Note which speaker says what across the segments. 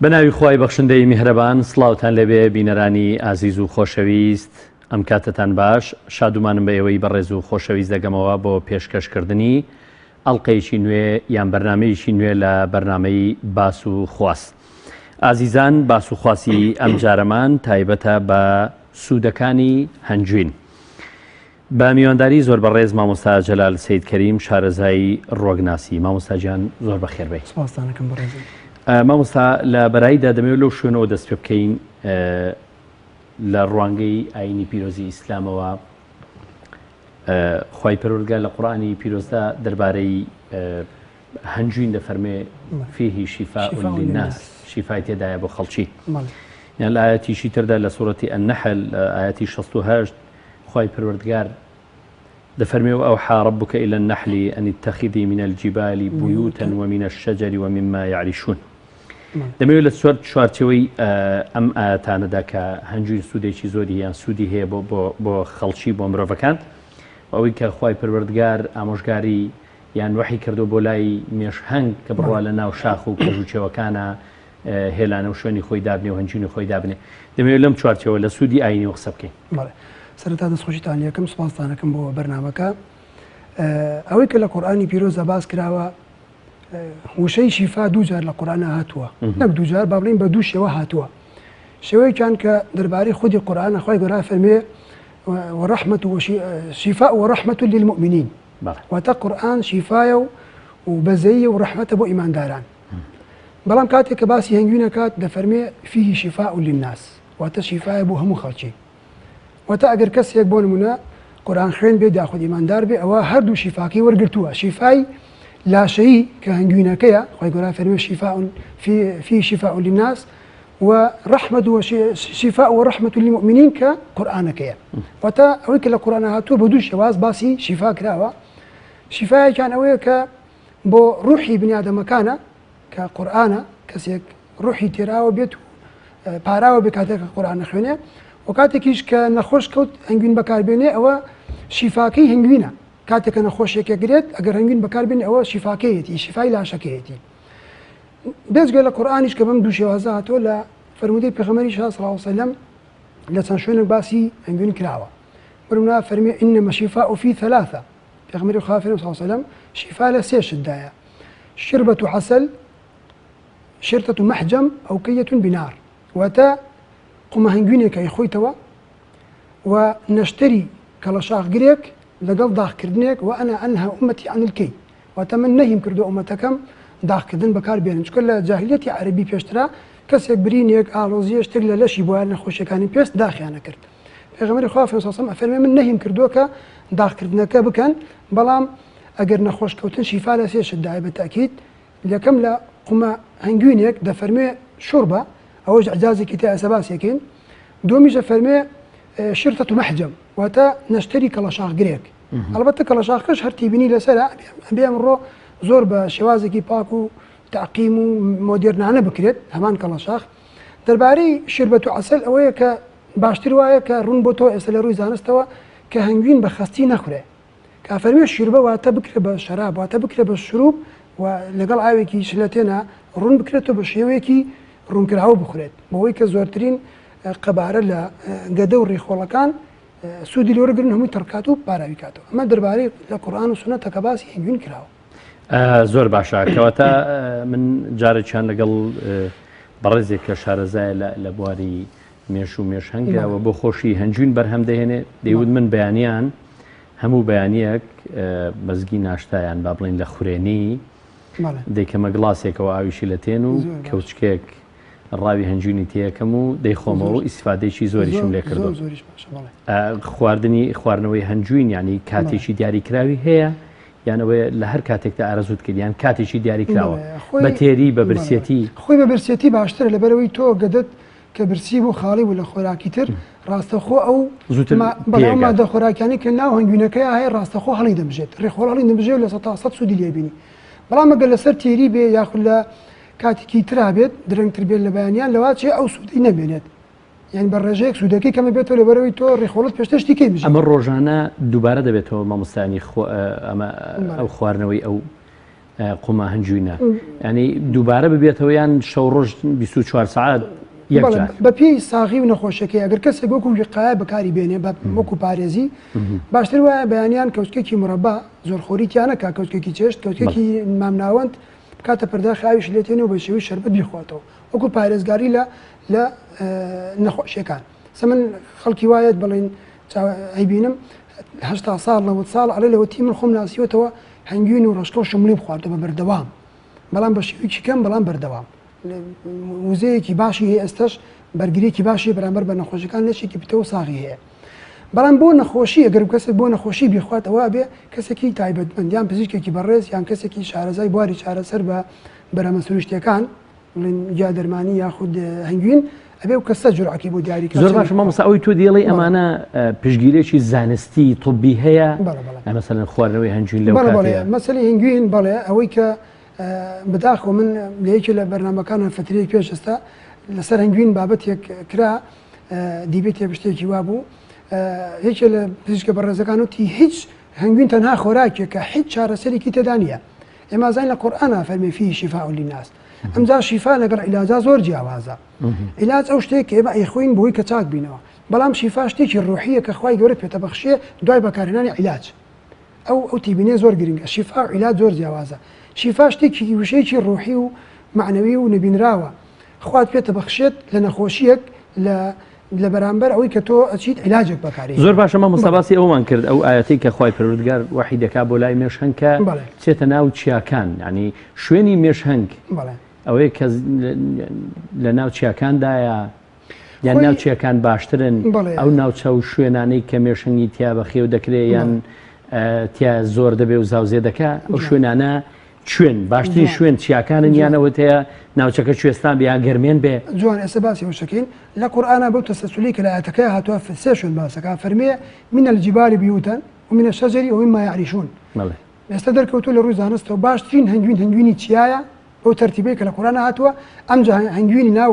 Speaker 1: بەناوی خوای بەخشندەی میهرەبان، سڵاوتان لەبێ بینەرانی ئازیز و خۆشەویست. ئەم کاتتان باش، شادومانم بە ئێوەی بەڕێز و خۆشەویست دەگەمەوە بۆ پێشکەشکردنی ئەڵلقەیەکی نوێ یان بەرنمەیەکی نوێ لە بەرنمەی باس و خواست. ئازیزان، باس و خواستی ئەم جارەمان تایبەتە بە سوودەکانی هەنجوین. بە میوانداری زۆر بەڕێز مامۆستا جەلال سەید کەریم شارەزایی ڕۆگناسی. مامۆستاجیان زۆر بەخێربێ.
Speaker 2: سپاسدانەکەم بەڕێزم.
Speaker 1: مامۆستا لە بەرایدا دەمەوێت لەو شوێنەوە دەست پێ بکەین لە ڕوانگەی ئاینی پیرۆزی ئیسلامەوە. خوای پەروەردگار لە قورئانی پیرۆزدا دەربارەی هەنجوین دەفەرمێ فیه شیفاء للناس، شیفای تێدایە بۆ خەڵکی. یان لە ئایەتیشی تردا لە سوورەتی النەحل ئایەتی 68 خوای پەروەردگار دەفەرمێ وأوحى ربك إلى النحل أن اتخذي من الجبال بيوتا ومن الشجر ومما يعرشون. دەمەوێت لە چوارچەوەی ئەم ئاەتانەدا کە هەنجوین سوودێکی زۆری یان سوودی هەیە بۆ خەڵکی بۆ مرۆڤەکان، ئەوەی کە خوای پەروەردگار ئامۆژگاری یان وحی کردو بۆ لای مێشهەنگ کە بڕوا لە ناو شاخ و کەژوچێوەکانە هێلانە و شوێنی خۆی دابنێ و هەنجوینی خۆی دابنێ. دەمەوێت لەم چوارچەوە لە سوودی ئاینیەوە قسە بکەین.
Speaker 2: سەرەتا دەستخۆشیتان یەکەم سوپاسدانەکەم بۆ بەرنامەکە. ئەوەی کە لە قورئانی پیرۆزە باس کراوە، وشەی شیفا دوو جار لە قورئانە هاتووە، نەک دوو جار، با بڵێین بە دوو شێوە هاتووە. شێوەیەکیان کە دەربارەی خودی قورئانە خوای گەورە فەرمێ ورحمة شفاء ورحمة للمؤمنين. واتە قورئان شیفایە و بەزەیە و ڕەحمەتە بۆ ئیمانداران. بەڵام کاتێک کە باسی هەنگوینە کات دەفەرمێ فیه شفاء للناس، واتە شیفایە بۆ هەموو خەڵکی. واتە ئەگەر کەسێک بۆ نمونە قورئان خوێن بێ یاخود ئیماندار بێ، ئەوە هەردوو شیفاکەی وەرگرتووە. شیفای لاشەیی کە هەنگوینەکەیە، خوای گەورە فەرمێ شفاء فیه شفاء للناس ورحمة وشفاء ورحمة للمؤمنين كقرآنكيا. وتا أويك القرآن هاتو بدوش جواز باسي شفاء كراوة. شفاء كان أويك بو روحي بني آدم مكانه كقرآن كسيك روحي تراوة بيتو باراوة بكاتك القرآن خونه، وكاتكيش كنخوش كوت هنجين بكار بيني أو شفاكي هنجينا كاتك نخوش يكجريت أجر هنجين بكار بيني أو شفاكيتي شفاء لا شكيتي. بس قال القرآن إيش كمان دوشي وزات ولا فرمودي بيغمري صلى الله عليه وسلم لا تنشون باسي هنجين كراوة. ورمنا فرمي إنما شفاء في ثلاثة. بيغمري خافر صلى الله عليه وسلم شفاء لسيش الداية، شربة عسل، شرطة محجم، أو كية بنار. وتا قم هنجيني كي خويتوا ونشتري كلاشاق جريك لقل ضاخ كردنيك وأنا أنهى أمتي عن الكي. وتمنهم كردو أمتكم داخ كردن بكار بينن. كل جاهلية عربي بيشترا كسيك برينيك آلوزيش تقل لشي بوال نخوش كان بيست داخي أنا كرد. پیغمبر خواف صلی الله علیه و فرمی من نهیم کردو که داخ کردنک بکن، بلام اگر نخوش کوتن شفا لسیش الداعی بالتأكيد. لكم لا قم هنجونيك ده فرمي شوربة أو إعجازي كتاء سباس يكين دومي فرمي شرطة محجم وتا نشتري كلاشاخ جريك. البته كلاشاخ كش هرتي بني لسلا بيعمرو زور بشوازكي باكو تعقيم مودرن أنا بكريت همان كلاشاخ درباري شربة عسل أويا ك باشتر وايا كرون بوتو إسلروي زانستوا كهنجين بخستي نخره كفرمي الشربة وتبكر بالشراب وتبكر بالشروب ولقال عاويكي شلتنا رون بكرته بشيويكي رون كرعو بخريت بويك زورترين قبارة لا قدور ريخولا كان سودي اللي ورقرن هم تركاتو باراويكاتو أما درباري القرآن والسنة تكباسي هنجين كراو.
Speaker 1: زۆر باشە کەواتە من جارێکیان لەگەڵ بەڕێزێک کە شارەزایە لە بواری مێش و مێشهەنگەوە بۆ خۆشی هەنجوین بەرهەم دەهێنێ دەیوت من بەیانیان هەموو بەیانیەک مەزگی ناشتایان با بڵێن لە خوێنی دەیکەمە گڵاسێکەوە ئاویشی لە تێن و کەوچکێک ڕاوی هەنجوینی تێیەکەم و دەیخۆمەوە و ئیسفادەیەکی زۆریشم لێ کردو. خواردنەوەی هەنجوین ینی کاتێکی دیاریکراوی هەیە یانەوەی لە هەر کاتێکدا ئارەزوت کردیان کاتێکی دیاریکراوە بە تێری بە برسێتی
Speaker 2: خۆی بە برسێتی باشترە لەبەرەوەی تۆ گەدەت کە برسی بۆ خاڵی و لە خۆراکی تر ڕاستەخۆ ئەو مادە خۆراکیانی کە ناو هەنگوینەکەی هەیە ڕاستەخۆ هەڵی دەبژێت ڕێخۆڵ هەڵی دەبژێت لە 100 سوودی لێبینی. بەڵام ئەگەر لەسەر تێری بێ یاخود لە کاتێکی ترا بێت درەنگتر بێت لە بەیانیان لەوات چێ ئەو سوودی نەبێنێت. یعنی بە ڕێژەیەک سوودەکەی کەمە بێتەوە لەبەرەوەی تۆ ڕێخۆڵت پێشتەشتی کەی بژێت.
Speaker 1: ئەمە ڕۆژانە دووبارە دەبێتەوە مامۆستانی ئەمە ئەو خواردنەوەی ئەو قوما هەنجوینە ینی دووبارە ببێتەوە یان شەو ڕۆژ 24 ساعات
Speaker 2: بە پێی ساغی و نەخۆشەکەی ئەگەر کەسێک وەکو وقایە بەکاری بێنێ وەکو پارێزی باشتر وایە بەیانیان کەوتکێکی مرەبا زۆرخۆریتیانەکە کەوتکێکی چێشت کەوتکێکی مامناوەند کاتە پەرداخی ئاویش لێتێنەوە بە شێوەی شەربەت بیخواتەوە وەکو پارێزگاری لە نەخۆشیەکان من خەڵکی وایەت بڵین ئەیبینم 80 ساڵ 90 ساڵ ئەڵێ لەوەتی من خۆم ناسیوەتەوە هەنگوین و ڕشتۆ شملی بخواردەوە بەردەوام بەڵام بە شێوەیەکی کەم بەڵام بەردەوام وزەیەکی باشی هەیە ئێستش بەرگریەکی باشی بەرامبەر بە نەخۆشیەکان لێشێکی پتەوە ساغی هەیە بەڵام بۆ نەخۆشی ئەگەر کەسێک بۆ نەخۆشی بیخواتەوە بێ کەسێکی تایبەتمەند یان پزیشکێکی بەڕێز یان کەسێکی شارەزای بواری چارەسەر بە بەرەمە سروشتیەکان یا دەرمانی یاخود هەنگوین ئەبێ و کەسە جورعکی بۆ دیاریکە
Speaker 1: زۆر باش مامۆستا ئەوەی تۆ دێڵی ئەمانە پشگیرێکی زانستی طبی هەیە مەسەلەن خواردنەوەی هەنجوین لەو کاتەیە
Speaker 2: مەسەلەی هەنگوین بەڵێ ئەوەی کە بداخۆ من لە یەکێ لە بەرنامەکانە فترەیەک پێش ئێستا لەسەر هەنگوین بابەتێک کرا دیبێتێ شتێکی وا بوو هیچ لە پزیشکە بەڕێزەکان وتی هیچ هەنگوین تەنها خۆراکێکە هیچ چارەسەرێکی تێدا نییە ئێمە زین لە قورئانە فەرمێ فیه شیفاء للناس ئەمجا شیفا لەگەڵ عیلاجا زۆر جیاوازە عیلاج ئەو شتێک کە ئێمە ئەیخۆین بۆی کە چاک بینەوە بەڵام شیفا شتێکی ڕوحیە کە خوای گەورە پێتە بەخشێ دوای بەکارهێنانی عیلاج ئەو تیبینێ زۆر گرنگە شیفا و عیلاج زۆر جیاوازە شیفا شتێکی وشەیەکی ڕوحی و معنەوی و نبینراوە خوات پێتە بەخشێت لە نەخۆشیەک لە بەرامبەر ئەوەی کە تۆ ئەچیت عیلاجێک بەکاری
Speaker 1: زۆر باشە مامۆستا باسی ئەومان کرد ئەو ئاەتەی کە خوای پەروەردگار وحی دەکا بۆ لای مێشهەنگ کە چێتە ناو چیاکان یعنی شوێنی مێشهەنگ ئەوەیە کە لە ناو چیاکاندایە یان ناو چیاکان باشترن ئەو ناوچە و شوێنانەی کە مێشەنگی تیا بەخێو دەکرێت یان تیا زۆر دەبێ و زاوزێ دەکا ئەو شوێنانە شوێن باشترین شوێن چیاکانن یانەوە تەیە ناوچەکە کوێستان بە یان گەرمێن بێ
Speaker 2: جوان ئێستا باسی وشەکەین لە قورئانە بەو تەسەسولی کە لە ئاەتەکەی هاتووە سێ شوێن باسەکە فەرمێ من الجبال بيوتا ومن الشجر ومما يعرشون ئێستا دەرکەوتووە لە ڕووی زانستەوە باشترین هەنگوینی چیایە بەو تەرتیبەی کە لە قورئانە هاتووە ئەمجا هەنگوینی ناو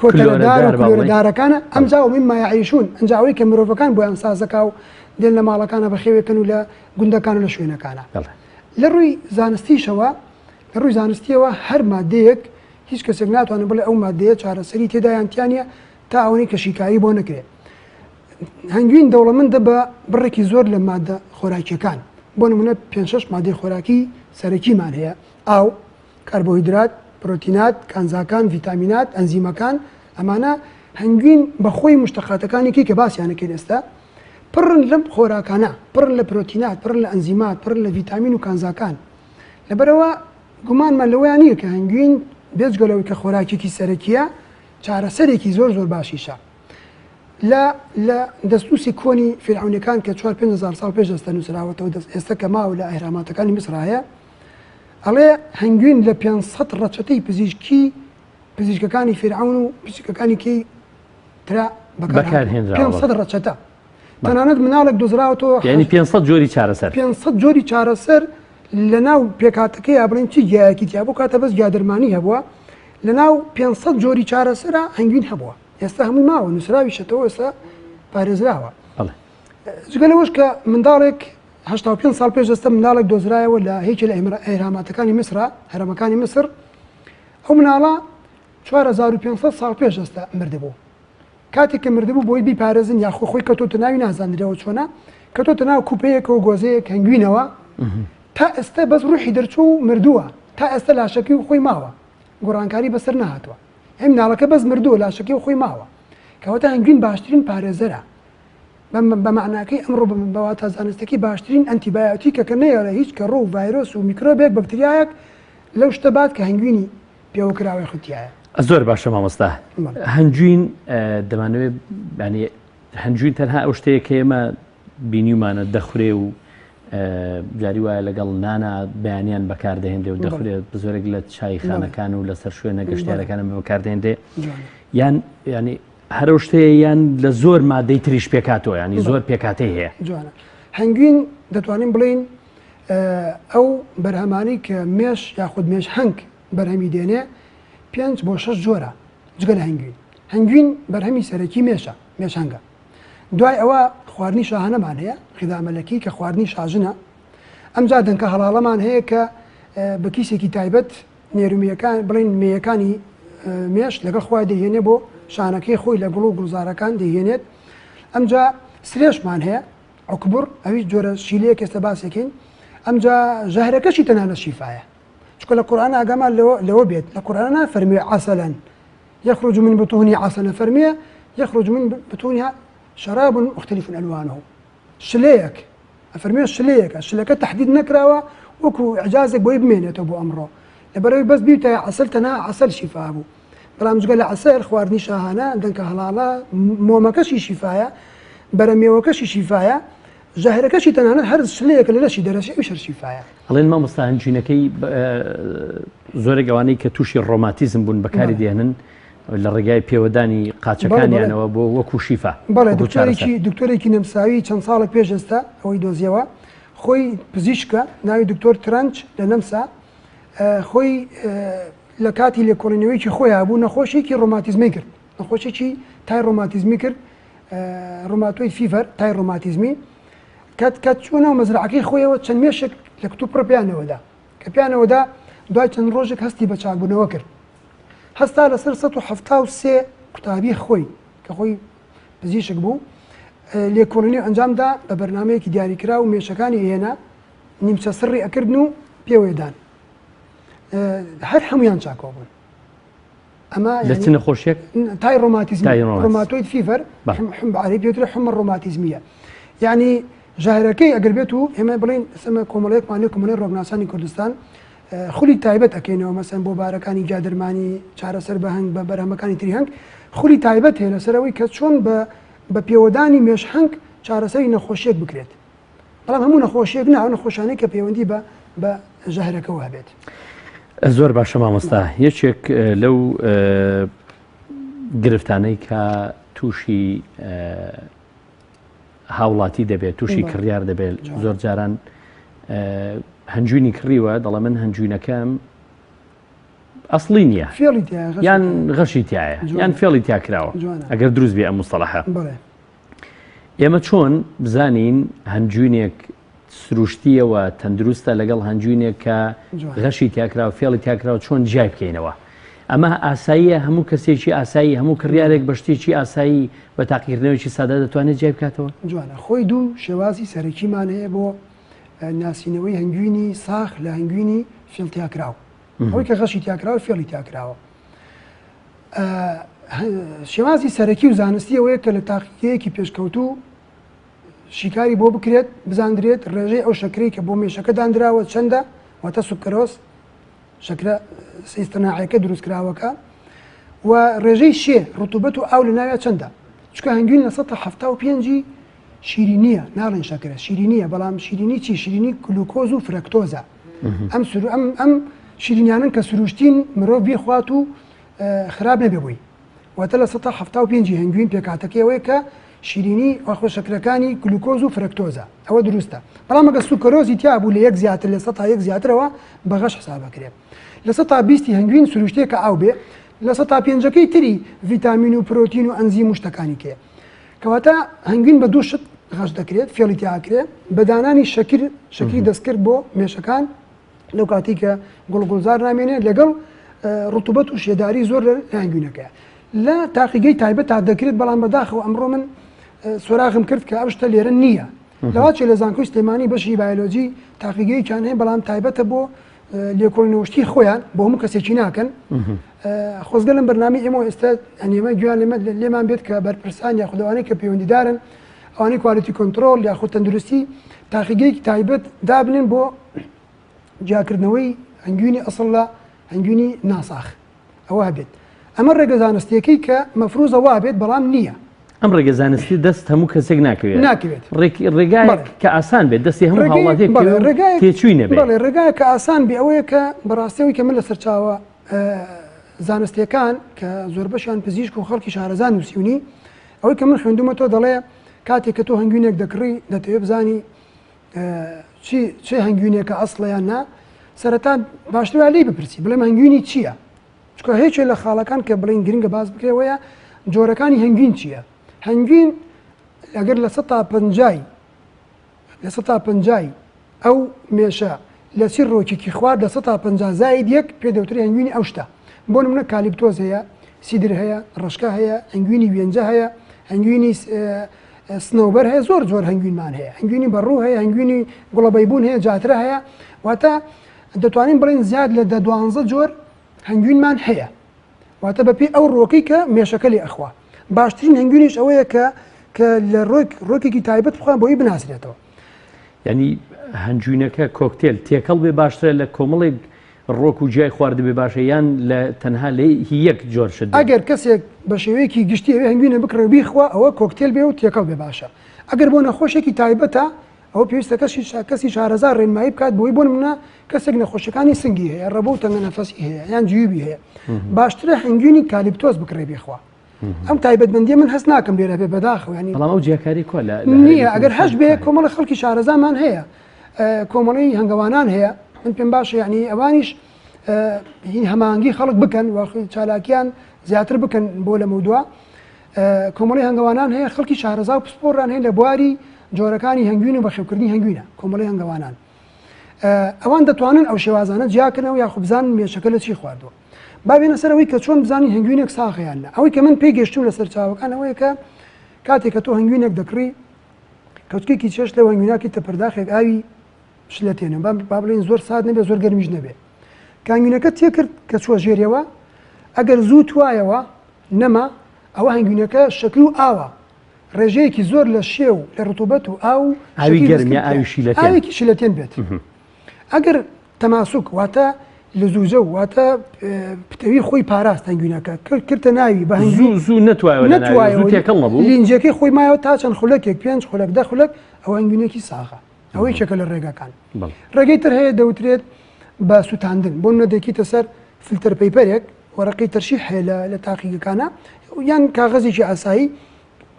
Speaker 2: کۆتەلەدار و کلۆرەدارەکانە ئەمجا ومما يعرشون ئەنجا ئەوەی کە مرۆڤەکان بۆیان سازەکا و دێن لە ماڵەکانە بەخێوێکن و لە گوندەکان و لە شوێنەکانە لە ڕووی زانستیشەوە لە ڕووی زانستیەوە هەر مادەیەک هیچ کەسێک ناتوانێت بڵێ ئەو مادەیە چارەسەری تێدایانتیانە تا ئەوەی کە شیکایی بۆ نەکرێت هەنگوین دەوڵەمەندە بە بڕێکی زۆر لە مادە خۆراکیەکان بۆ نمونە 5-6 مادەی خۆراکی سەرەکیمان هەیە ئاو کاربۆهیدرات پرۆتینات کانزاکان ڤیتامینات ئەنزیمەکان ئەمانە هەنگوین بە خۆی مشتەقاتەکانێکی کە باسییانەکەین ئێستا پڕن لەم خۆراکانە پڕن لە پرۆتینات پڕن لە ئەنزیمات پڕن لە ڤیتامین و کانزاکان لەبەرەوە گومانمان لەوەیان نییە کە هەنگوین بێجگەلەوەی کە خۆراکێکی سەرەکیە چارەسەرێکی زۆر زۆر باشیشە لە دەستوسی کۆنی فیرعونەکان کە 4-5 ساڵ پێش ئێستا نووسراوەتەوە ئێستا کە ماوە لە ئەهراماتەکانی میسرایە ئەڵێ هەنگوین لە 500 ڕەچەتەی پزیشکەکانی فیرعون و پزیشکەکانی کەی ترا بەکارهێنرا 500 ڕەچەتە تەنانەت مناڵێک دۆزراوەتەوە یعنی
Speaker 1: 500 جۆری چارەسەر
Speaker 2: 500 جۆری چارەسەر لە ناو پێکاتەکەی یا بڵێن چی گیایەکی تیا بۆ کاتە بەس گیادەرمانی هەبووە لە ناو 500 جۆری چارەسەرە هەنگوین هەبووە ئێستا هەمووی ماوە نووسراویشەتەوە ئێستا پارێزراوە جگەلەوەش کە منداڵێک 85 ساڵ پێش ئێستا منداڵێک دۆزرایەوە لە هیچ لە ئەهراماتەکانی میسرە هەرەمەکانی میسر ئەو مناڵە 4500 ساڵ پێش ئێستا مردبوو کاتێک کە مردبوو بۆی بیپارێزن یاخۆ خۆی کە تۆ ناوی نازانراوە چۆنە کە تۆ ناو کوپەیەکەوە گۆزەیەک هەنگوینەوە تا ئێستا بەس ڕوحی دەرچوو و مردووە تا ئێستا لاشەکەی و خۆی ماوە گۆڕانکاری بەسەر نهاتوە ئەم ناڵەکە بەس مردووە لاشەکەی و خۆی ماوە کەواتە هەنگوین باشترین پارێزەرە بە معناکەی ئەمڕۆ بەواتە زانستەکەی باشترین ئەنتیبایۆتیکە کە نەیەڵە هیچ کە ڕوو ڤایرۆس و میکرۆبێک بەکتریایەک لەو شتە بات کە هەنگوینی پێوەکراوی خوتیایە
Speaker 1: زۆر باشە مامۆستا هەنگوین دەمانەوێت ینی هەنگوین تەنها ئەو شتەیە کە ئێمە بینیمانە دەخورێ و جاری وایە لەگەڵ نانە بەیانیان بەکاردەهێنێ و دەخورێت بزۆرێک لە چایخانەکان و لەسەر شوێنە گەشتیارەکانە بەکاردەهێنێ یان ینی هەرو شتەیە یان لە زۆر مادەی تریش پێکاتەوە ینی زۆر پێکاتەی هەیە
Speaker 2: جوانە هەنگوین دەتوانین بڵین ئەو بەرهەمانی کە مێش یاخود مێش هەنگ بەرهەمی دێنێ 5 بۆ 6 جۆرە جگە لە هەنگوین بەرهەمی سەرەکی مێشە مێش هەنگە دوای ئەوە خواردنی شاهانەمان هەیە غیدا مەلەکی کە خواردنی شاژنە ئەم جا دەنکە هەڵاڵەمان هەیە کە بە کیسێکی تایبەت نێرومیەکان بڵین مێیەکانی مێش لەگەڵ خوا دەهێنێ بۆ شانەکەی خۆی لە گوڵ و گوڵزارەکان دەهێنێت. ئەمجا سرێشمان هەیە عکبور ئەویش جۆرە شیلەیەک ئێستا باسێکین. ئەمجا ژەهرەکەشی تەنانە شیفایە چکە لە قورئان ئاگامان لەوە بێت لە قورئان نافەرمێ عەسەلەن يخرج من بطونه عسل فەرمێ يخرج من بطونها شراب مختلف ألوانه شلەیەک ئەفەرمێ شلەیەکە شلەکە تحدید نەکراوە وەکو ئیعجازێک بۆی بمێنێتەوە بۆ ئەمڕۆ لەبەرەوەی بەس بیتە عەسەل تەنها عەسەل شیفا بوو بەڵام جگە لە عەسەل خواردنی شاهانە دەنکە هەڵاڵە مۆمەکەشی شیفایە بەرە مێوەکەشی شیفایە ژەهرەکەشی تەنانەت هەر شلەیەکە لە لەشی دەرەچێ ئەویش شیفایە.
Speaker 1: ئەڵێن مامۆستا هەنجینەکەی زۆرێک ئەوانەی کە تووشی ڕۆماتیزم بوون بەکاری دێنن لە ڕێگای پێوەدانی قاچەکانیانەوە بۆ وەکو شیفا.
Speaker 2: بەڵێ دکتۆرێکی نەمساوی چەند ساڵێک پێش ئێستا ئەوەی دۆزیەوە خۆی پزیشکە ناوی دکتۆر ترنج لە نەمسا خۆی لە کاتی لێکۆڵینەوەیکی خۆیان بوو نەخۆشیێکی ڕۆماتیزمی کرد نەخۆشیێکی تای ڕۆماتیزمی کرد ڕۆماتۆید فیڤەر تای ڕۆماتیزمی کات چوونەوە مەزرعەکەی خۆیەوە چەند مێشێک لە کتوب پڕ پیانەوەدا کە پیانەوەدا دوای چەند ڕۆژێک هەستی بە چاکبوونەوە کرد هەستا لەسەر 173 قوتابی خۆی کە خۆی پزیشک بوو لێکۆڵینەوەی ئەنجامدا بە بەرنامەیەکی دیاریکرا و مێشەکانی هێنا نیمچە سڕی ئەکردن و پێوێدان هەر هەمویان چاکۆ بوون. ئەمە
Speaker 1: لە چ نەخۆشیێک
Speaker 2: تای ڕۆماتیزمی ڕۆماتۆید فیڤەر عەربی پێوترێ حومە ڕۆماتیزمیە یعنی ژاهرەکەی ئەگەر بێت و ئێمە بڵین سەمە کۆمەڵەیەکمانێ کۆمەڵەی ڕۆگناسانی کوردستان خولی تایبەت ئەکەینەوە مەسەن بۆ بارەکانی جادرمانی چارەسەر بە هەنگ بە بەرهەمەکانی تری هەنگ خولی تایبەت هەیە لەسەرەوەی کە چۆن بە پێوەدانی مێش هەنگ چارەسەری نەخۆشیێک بکرێت بەڵام هەموو نەخۆشیێک ناو نەخۆشانەی کە پەیوەندی بە ژەهرەکەەوە بێت.
Speaker 1: زۆر باشە مامۆستا یەکێک لەو گرفتانەی کە تووشی هاوڵاتی دەبێت تووشی کڕیار دەبێت زۆر جاران هەنجوینی کڕیوە دەڵێ من هەنجوینەکەم ئەسڵی نییە یان غەشی تایە یان فێڵی تیا کراوە ئەگەر دروست بێ ئەم مستەڵەحە ئێمە چۆن بزانین هەنجوینێک سروشتیەوە تەندروستە لەگەڵ هەنجوینێک کە غەشی تیاکراوە فێڵی تیاکراوە چۆن جای بکەینەوە ئەمە ئاساییە هەموو کەسێکی ئاسایی هەموو کڕیارێک بە شتێکی ئاسایی بە تاقیکردنەوەی سادە دەتوانێت جای بکاتەوە.
Speaker 2: جوانە خۆی دوو شێوازی سەرەکیمان هەیە بۆ ناسینەوەی هەنگوینی ساخ لە هەنگوینی فێڵ تیاکراوە ئەوەی کە غەشی تیاکراوە فێڵی تیاکراوە. شێوازی سەرەکی و زانستی ئەوەیە کە لە تاقیکەیەکی پێشکەوتوو شیکاری بۆ بکرێت بزاندرێت ڕێژەی ئەو شەکرەی کە بۆ مێشەکە دانراوە چەندە واتە سوکرۆس شەکرە سیستەناعەکە دروستکراوەکە و ڕێژەی شێ ڕوتوبەت و ئاو لە ناوێت چەندە چکە هەنگوین لە 175 شیرینیە ناڵێن شەکرە شیرینیە بەڵام شیرینی چی شیرینی گلوکۆز و فرەکتۆزە ئەم شیرینیانن کە سروشتین مرۆڤ بیخوات و خراپ نەبێ بووی واتە لە 175 هەنگوین پێکاتەکەیەوەی کە شیرینی ئەخۆ شەکرەکانی گلوکۆز و فرەکتۆزە ئەوە دروستە بەڵام ئەگە سوکرۆزی تیا بوو لە یەک زیاتر لە 100 زیاترەوە بە غەش حسابەکرێت لە 120 هەنگوین سروشتێکە ئاو بێ لە 105ەکەی تری ڤیتامین و پرۆتین و ئەنزیم و شتەکانی کێ کەواتە هەنگوین بە دوو شت غەش دەکرێت فێڵی تیاکرێت بەدانانی شەکری دەستکرد بۆ مێشەکان لەو کاتی کە گوڵگوڵزار نامێنێت لەگەڵ ڕوتوبەت و شێداری زۆر لە هەنگوینەکە لە تاقیگەی تایبەت تا دەکرێت بەڵام بەداخەوە ئەمڕۆ من سۆراغم کرد کە ئەو شتە لێرە نییە لەواچێ لە زانکۆی سلێمانی بەشی بایۆلۆجی تاقیگەیەکیان هەیە بەڵام تایبەتە بۆ لێکۆڵینەوەشتی خۆیان بۆ هەموو کەسێکی ناکەن خۆزگەلم بەرنامەی ئێمە ئێستا ئەنێمە گویان لێمان بێت کە بەرپرسان یا خودەوانەی کە پەیوەندیدارن ئەوانەی کوالیتی کۆنترۆل یا خۆ تەندروستی تاقیگەیەکی تایبەت دابنێن بۆ جیاکردنەوەی هەنگوینی ئەسڵ لە هەنگوینی ناساخ ئەوە بێت ئەمە ڕێگە زانستیەکەی کە مەفروزە وا بێت بەڵام نییە
Speaker 1: ئەم ڕێگە زانستی دەست هەموو کەسێک ناکەوێت ڕێگایەک کە ئاسان بێت دەستی هەموو هاوڵاتێک تێچووی نەبێت
Speaker 2: بەڵێ ڕێگایە کە ئاسان بێ ئەوەیە کە بەڕاستیەوەی کە من لە سەرچاوە زانستیەکان کە زۆر بەشیان پزیشک و خەڵکی شارەزان نووسیونی ئەوەی کە من خوێندومە تۆ دەڵێ کاتێک کە تۆ هەنگوینێک دەکڕی دەتەوێت بزانی چێ هەنگوینێکە ئەسڵیان نا سەرەتا باشترە لێی بپرسی بڵێم هەنگوینی چییە چکە هیچ لە خاڵەکان کە بڵین گرنگە باز بکرێەوەیە جۆرەکانی هەنگوین چییە هەنگوین ئەگەر لە 150 ئەو مێشە لە سی ڕۆکێکی خوارد لە 150 زاید یەک پێ دەوتری هەنگوینی ئەو شتە بۆ نمونە کالیپتۆز هەیە سیدر هەیە ڕشکە هەیە هەنگوینی وێنجە هەیە هەنگوینی سنەوبەر هەیە زۆر زۆر هەنگوینمان هەیە هەنگوینی بەڕوو هەیە هەنگوینی گوڵەبەیبوون هەیە جاترە هەیە واتە دەتوانین بڵین زیاد لە 12 جۆر هەنگوینمان هەیە واتە بەپێی ئەو ڕۆکەی کە مێشەکە لێ ئەخوا باشترین هەنگوینیش ئەوەیە کە لە ڕۆکێکی تایبەت بخوان بۆی بناسرێتەوە
Speaker 1: ینی هەنجوینەکە کۆکتێل تێکەڵ بێ باشترە لە کۆمەڵێک ڕۆک و جیای خواردە بێ باشە یان لە تەنها لێ یەک جۆر شت
Speaker 2: ئەگەر کەسێک بە شێوەیەکی گشتی ئەوێ هەنگوینە بکڕێ بیخوا ئەوە کۆکتێل بێ و تێکەڵ بێ باشە ئەگەر بۆ نەخۆشێکی تایبەتە ئەوە پێویستە کەسی شارەزار ڕێنمایی بکات بۆی بۆ نمونە کەسێک نەخۆشەکانی سنگی هەیە ڕەبە و تەنگە نەفەسی هەیە یان جیوبی هەیە باشترە هەنگوینی کالیپتۆز بکڕێ بیخوا ئەم تایبەتمەندیە من هەست ناکەم لێرە بێ بەداخەوە ینی
Speaker 1: بەڵام ئەو جیاکاری کۆ
Speaker 2: نییە ئەگەر هەش بێ کۆمەڵی خەڵکی شارەزامان هەیە کۆمەڵی هەنگەوانان هەیە من پێم باشە یعنی ئەوانیش هەمانگی خەڵک بکەن چالاکیان زیاتر بکەن بۆ لە مودووە کۆمەڵی هەنگەوانان هەیە خەڵکی شارەزا و پسپۆڕان هەیە لە بواری جۆرەکانی هەنگوین و بەخێوکردنی هەنگوینە کۆمەڵی هەنگەوانان ئەوان دەتوانن ئەو شێوازانە جیاکەنەوە یاخو بزانن مێشەکە لە چی خواردووە بابێنە سەر ئەوەی کە چۆن بزانین هەنگوینێک ساخەیانە ئەوەی کە من پێی گەشتوم لەسەر چاوەکان ئەوەیە کە کاتێک کە تۆ هەنگوینێک دەکڕی کەوتکێکی چێش لەو هەنگویناکی تەپەرداخێک ئاوی شلەتێنە با بڵێن زۆر سارد نەبێ زۆر گەرمیش نەبێ کانگوینەکە تێکرد کە چوە ژێرەوە ئەگەر زوو توایەوە نەما ئەوە هەنگوینەکە شەکل و ئاوە ڕێژەیەکی زۆر لە شێو لە ڕتوبەت و ئاو
Speaker 1: ئاوی گەرمی
Speaker 2: ئاوێکی شلەتێن بێت ئەگەر تەماسوک واتە لە زووجە و واتە پتەوی خۆی پاراست هەنگوینەکە کردتە ناوی بە
Speaker 1: زوو نەتوایە
Speaker 2: لینجەکەی خۆی مایەوە تا چەند خولەکێک 5 خولەک 10 خولەک ئەوە هەنگوینێکی ساغە ئەوەی چەکە لە ڕێگەکان ڕێگەی تر هەیە دەوترێت بە سووتاندن بۆ نەدەکیتە سەر فیلتەر پەیپەرێک وەرەقەی تەرشیح هەیە لە تاقیگەکانە یان کاغەزێکی ئاسایی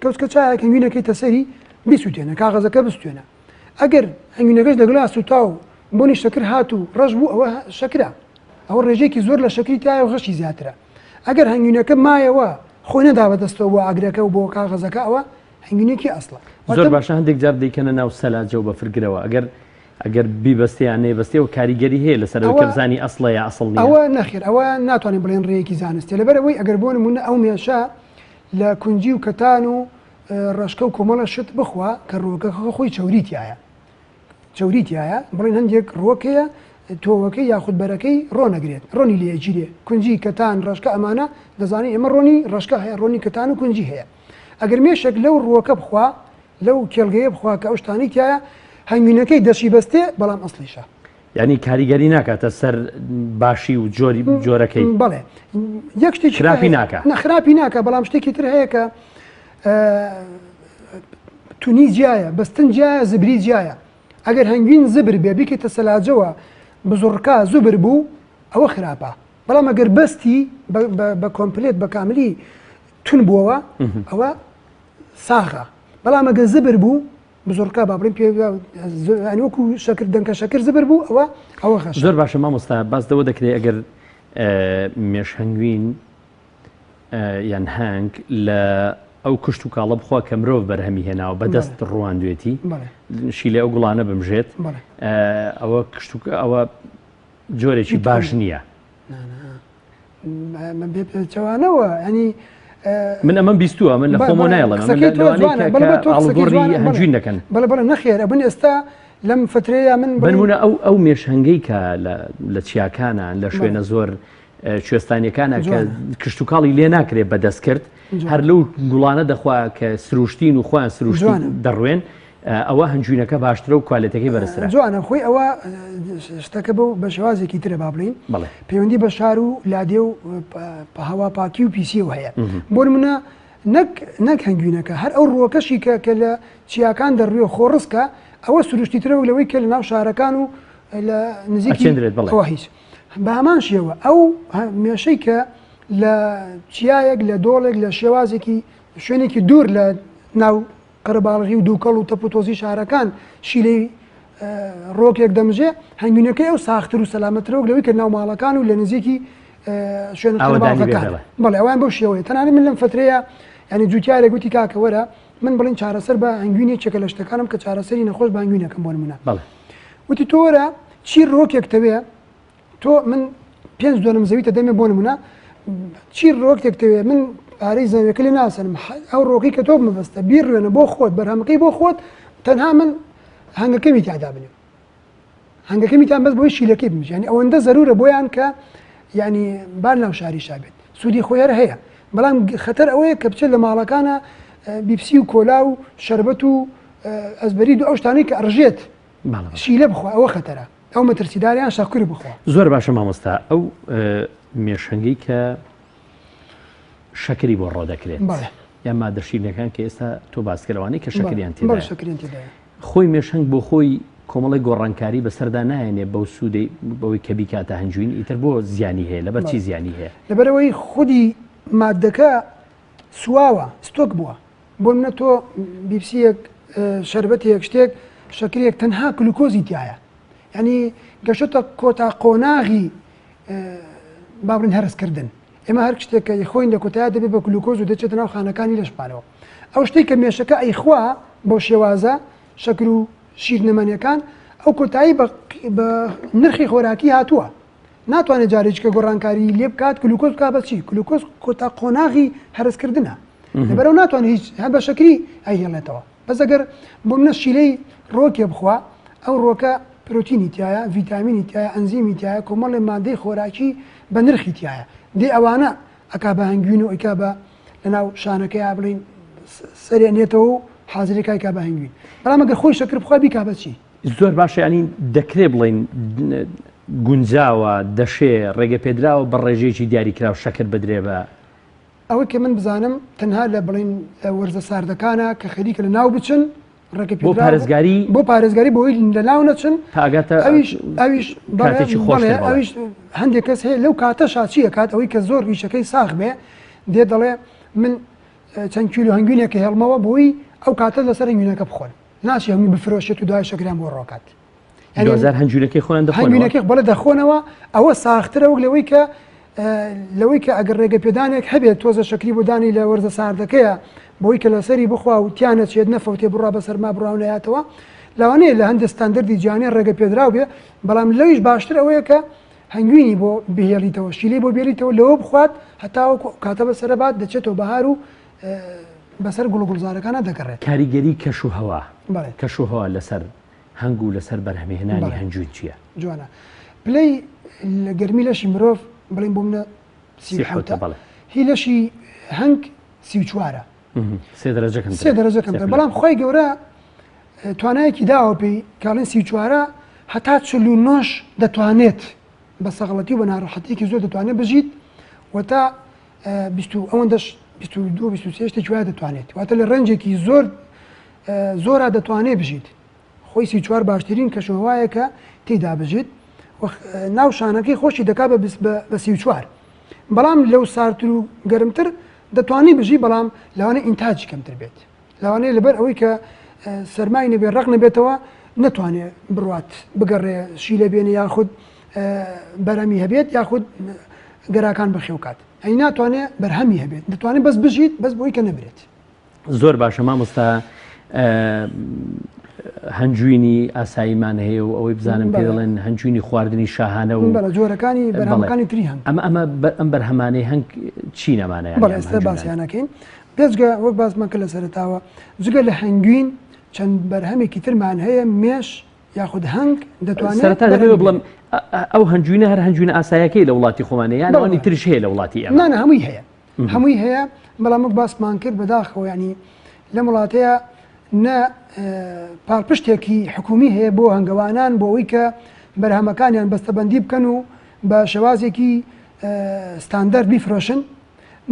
Speaker 2: کەوتکە چایەک هەنگوینەکەی تەسەری بیسووتێنە کاغەزەکە بستوێنە ئەگەر هەنگوینەکەش لەگەڵا سوتا و بۆنی شەکر هات و ڕەش بوو ئەوە شەکرە ئەوە ڕێژێکی زۆر لە شەکری تایە و غەشی زیاترە ئەگەر هەنگوینەکە مایەوە خۆی نەدا بەدەستەوە بۆ ئاگرەکە و بۆ کاغەزەکە ئەوە هەنگوینێکی ئەسڵە
Speaker 1: زۆر باشە هەندێک جار دەیکەنە ناو سەلاجە و بەفرگرەوە ئەگەر بیبەستیان نێبەستێ و کاریگەری هەیە لەسەرەوە کە بزانی ئەسڵە یا ئەسڵ نیە
Speaker 2: ئەوە نەخێر ئەوە ناتوانین بڵێن ڕێیەکی زانستی لەبەرەوەی ئەگەر بۆ نمونە ئەو مێشە لە کونجی و کەتان و ڕشکە و کۆمەڵە شت بخوا کە ڕۆکە خۆی چەوریتیایە بڵێن هەندێک ڕۆکەیە تۆوەکەی یاخود بەرەکەی ڕۆنەگرێت ڕۆنی لێگیرێ کونجی کەتان ڕشکە ئەمانە دەزانین ئێمە ڕۆنی ڕشکە هەیە ڕۆنی کەتان و کونجی هەیە ئەگەر مێشێک لەو ڕۆکە بخوا لەو کێڵگەیە بخوا کە ئەو شتانی تایە هەنگوینەکەی دەشی بەستێ بەڵام ئەسڵیشە
Speaker 1: ینی کاریگەری ناکاتە سەر باشی و جۆرەکەی
Speaker 2: بڵێ یەک شتێکی
Speaker 1: خراپی ناکە
Speaker 2: خراپی ناکە بەڵام شتێکی تر هەیە کە تونی جیایە بەستن جیایە زبری جیایە ئەگەر هەنگوین زبر بێ بیکەیتە سەلاجەوە بزوڕکە زوبر بوو ئەوە خراپە بەڵام ئەگەر بەستی بە کۆمپلێت بە کاملی تون بووەوە ئەوە ساغە بەڵام ئەگەر زبر بوو بزۆرکە با بڵێن پێوەکو شەکر دەنکە شەکر زبر بوو ئەوە خەش
Speaker 1: زۆر باشە مامۆستا باس دەوە دەکرێت ئەگەر مێش هەنگوین یان هەنگ لە ئەو کشت و کاڵە بخوا کە مرۆڤ بەرهەمی هێناوە بەدەست ڕوواندوێتی شیلێ ئەو گوڵانە بمژێت ئەوە ئەوە جۆرێکی باش نییە
Speaker 2: چاوانەوە ینی
Speaker 1: من ئەمە بیستووە من لە خۆمە نایڵم ئەڵگۆڕی هەنجوین دەکەن
Speaker 2: بەڵێ نەخێر ئەبن ئێستا لەم فترەیە من
Speaker 1: بنمونە ئەو مێش هەنگەی کە لە چیاکانە لە شوێنە زۆر کوێستانیەکانە کە کشت و کاڵی لێ ناکرێت بەدەست کرد هەر لەو گوڵانە دەخوا کە سروشتین و خۆیان سروشتین دەڕوێن ئەوە هەنجوینەکە باشترە و کوالێتەکەی بەرزترە
Speaker 2: جوانە خۆی ئەوە شتەکە بە شێوازێکی ترە با بڵین پەیوەندی بە شار و لادێ و هەوا پاکی و پیسی و هەیە بۆ نمونە نەک هەنگوینەکە هەر ئەو ڕۆکەشی کە لە چیاکان دەڕوێ خۆڕستکە ئەوە سروشتی ترە و لەوەی کە لە ناو شارەکان و لە نزیکی هیچ بە هەمان شێوە ئەو مێشەی کە لە چیایەک لە دۆڵێک لە شێوازێکی شوێنێکی دوور لە ناو قەرەباڵغی و دووکەڵ و تەپوتۆزی شارەکان شیلەی ڕۆکێک دەمژێ هەنگوینەکەی ئەو ساختر و سەلامەترە و لەوەی کە ناو ماڵەکان و لە نزیکی شوێن قەرەباڵغەکان بەڵێ ئەوان بەو شێوەیە تەنانەت من لەم فترەیە ینی جوتیارێک گوتی کاکە وەرە من بڵین چارەسەر بە هەنگوینێکێکە لە شتەکانم کە چارەسەری نەخۆش بە هەنگوینەکەم بۆ نمونە وتی تۆ وەرە چی ڕۆکێکتەوێ تۆ من 5 دۆنم زەویتە دەمێ بۆ نمونە چی ڕۆکێکتەوێ من پارەی زەویەکە لێ ناسەنم ئەو ڕۆکی کە تۆ مەبەستە بیڕوێنە بۆ خۆت بەرهەمەکەی بۆ خۆت تەنها من هەنگەکەمی تیادا بنێ هەنگەکەمی تان بەس بۆی شیلەکەی بمژ ینی ئەوەندە زەرورە بۆیان کە ینی بار ناو شاری شابێت سوودی خۆیان هەیە بەڵام خەتەر ئەوەیە کە بچێت لە ماڵەکانە بیپسی و کۆلا و شەربەت و ئەزبەرید و ئەو شتانەی کە ئەڕژێت شیلە بخوا ئەوە خەتەرە ئەو مەترسیداریان شاکر بخوا.
Speaker 1: زۆر باشە مامۆستا ئەو مێشەنگەی کە شەکری بۆ ڕۆدەکرێت یان مادەشیرینەکان کە ئێستا تۆ باسکەوانەی کە شەکریان تێدایە خۆی مێشەنگ بۆ خۆی کۆمەڵی گۆڕانکاری بەسەردا نایێنێ بەو سوودەی بەوەی کە بیکاتە هەنجوین ئیتر بۆ زیانی هەیە لەبەر چی زیانی هەیە
Speaker 2: لەبەرەوەی خودی مادەکە سواوە ستۆک بووە بۆ منە تۆ بیپسیەک شەربەتێک شتێک شەکرێک تەنها گلوکۆزی تایە ینی گەشتە کۆتا قۆناغی بابرن هەرسکردن ئێمە هەر شتێک کە خۆین لە کۆتایە دەبێت بە گلوکۆز و دەچێتە ناو خانەکانی لەشپانەوە ئەو شتێک کە مێشەکە ئەیخوا بۆ شێوازە شەکر و شیرنەمەنیەکان ئەو کۆتایی بە نرخی خۆراکی هاتووە ناتوانێت جارێککە گۆڕانکاری لێ بکات گلوکۆز بکات بە چی گلوکۆز کۆتا قۆناغی هەرسکردنە لەبەرەوە ناتوانێت هیچ هەر بە شەکری ئەیهێڵێتەوە بەس ئەگەر بۆ منە شیلەی ڕۆکێ بخوا ئەو ڕۆکە پرۆتینی تایە ڤیتامینی تایە ئەنزیمی تایە کۆمەڵی مادەی خۆراکی بە نرخی تایە دێ ئەوانە ئەکا بە هەنگوین و ئەیکا بە لەناو شانەکەی بڵین سەرێنێتەوە و حازرێکای کا بە هەنگوین بەڵام ئەگەر خۆی شەکر بخوا بیکا بە چی
Speaker 1: زۆر باشە ینی دەکرێت بڵین گونجاوە دەشێ ڕێگە پێدراوە بە ڕێژەیەکی دیاریکراوە شەکر بدرێ بە
Speaker 2: ئەوەی کە من بزانم تەنها لە بڵین وەرزە ساردەکانە کە خەریکە لە ناو بچن
Speaker 1: بۆ
Speaker 2: پارێزگاری بۆی لە ناو نەچن ئەویش هەندێک کەس هەیە لەو کاتە شاچیە کات ئەوەی کە زۆر ویشەکەی ساغ بێ دێ دەڵێ من چەند کیلو هەنگوینێکە هێڵمەوە بۆی ئەو کاتە لەسەر هەنگوینەکە بخۆن ناچی هەمووی بفرۆشێت و دوای شەکران بۆ ڕۆکات
Speaker 1: هەنگوینەکەی خۆیان
Speaker 2: هەنگوینەکەی بەڵێ دەخۆنەوە ئەوە ساخترە وەک لەوەی کە ئەگەر ڕێگە پێدانێک هەبێت تۆزە شەکری بۆدانی لە وەرزە ساردەکەیە بۆی کە لەسەری بخوا و تیانە چێت نەفەوتێ بڕا بەسەرما بڕاونەیەتەوە لەوانەیە لە هەندە ستاندەردی جیهانی ڕێگە پێدراو بێ بەڵام لەویش باشتر ئەوەیە کە هەنگوینی بۆ بهێڵیتەوە شیلەی بۆ بێریتەوە لەوە بخوات هەتاوە کاتە بەسەرەبات دەچێتەوە بەهار و بەسەر گوڵگوڵزارەکانە دەگەڕێت
Speaker 1: کاریگەری کەش و هەوا کەش و هەوا لەسەر هەنگ و لەسەر بەرهەمهێنانی هەنجوین چییە
Speaker 2: جوانە پلەی لە گەرمی لەشی مرۆڤ بڵین بۆ منە هی لەشی هەنگ 34
Speaker 1: سێ
Speaker 2: دەرەجەکەم بەڵام خۆی گەورە توانایەکی داوە پێی کاڵین 34 هەتا 49 دەتوانێت بە سەغڵەتی و بە ناڕەحەتێکی زۆر دەتوانێت بژیت و تا ئەوەندەش 22-23 شتێکی دەتوانێت واتە لە ڕەنجێکی زۆرە دەتوانێت بژیت خۆی 34 باشترین کەشەوایە کە تێدا بژیت ناو شانەکەی خۆشی دەکا بە 34 بەڵام لەو سارتر و گەرمتر دەتوانی بژی بەڵام لەوانەیە ئینتاجی کەمتر بێت لەوانەیە لەبەر ئەوەی کە سەرمای نەبێت ڕق نەبێتەوە نەتوانێت بڕات بگەڕێ شیلە بێنێ یاخود بەرهەمی هەبێت یاخود گەراکان بەخێوکات ئەی ناتوانێت بەرهەمی هەبێت دەتوانێت بەس بژیت بەس بۆی کە نەبرێت
Speaker 1: زۆر باشە مامۆستا هەنجوینی ئاساییمان هەیە و ئەوەی بزانم پێ دەڵێن هەنجوینی خواردنی شاهانە و
Speaker 2: جۆرەکانی بەرهەمەکانی تری هەن
Speaker 1: ئەم بەرهەمانەی هەنگ چی نەمانەیە
Speaker 2: ئێستا باسییانەکەین پێشگە وەک باسمەکە لە سەرتاوە جگە لە هەنگوین چەند بەرهەمێکی ترمان هەیە مێش یاخود هەنگ دەتوانێت
Speaker 1: بڵم ئەو هەنجوینە هەر هەنجوینە ئاسایەکەی لە وڵاتی خۆمانەیە یانەوەی ترش هەیە لە وڵاتی ئەمە
Speaker 2: نانە هەمووی هەیە بەڵام وەک باسمان کرد بەداخەوە ینی لە وڵاتەیە نە پاڵپشتێکی حکومی هەیە بۆ هەنگەوانان بۆ ئەوەی کە بەرهەمەکانیان بەستەبەندی بکەن و بە شێوازێکی ستاندەرد بیفرۆشن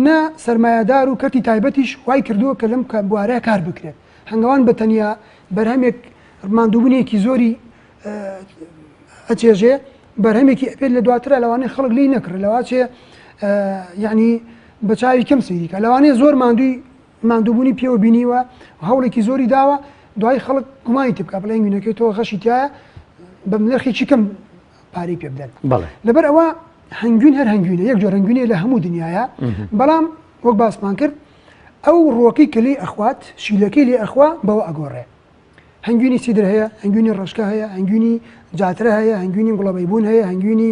Speaker 2: نە سەرمایهدار و کەرتی تایبەتیش وای کردووە کە لەم بوارەیە کار بکرێت هەنگەوان بەتەنیا بەرهەمێک ماندووبوونێکی زۆری ئەچێژێ بەرهەمێکی ئەپێت لە دواترە لەوانەیە خەڵک لی نەکرد لەواچێ یعنی بە چاوی کەم سەیریکە لەوانەیە زۆر ماندووبوونی پێوە بینیوە هەوڵێکی زۆری داوە دوای خەڵک گومانی تبکە بڵێ هەنگوینەکەی تۆ غەشی تایە بە نرخێکی کەم پارەی پێ بدەن لەبەر ئەوە هەنگوین هەر هەنگوینە یەک جۆر هەنگوینێ لە هەموو دنیاە بەڵام وەک باسمان کرد ئەو ڕۆکەی کە لێ ئەخوات شیلەکەی لێ ئەخوا بەوە ئەگۆڕێ هەنگوینی سیدر هەیە، هەنگوینی ڕشکە هەیە، هەنگوینی جاترە هەیە، هەنگوینی گوڵەبەیبوون هەیە، هەنگوینی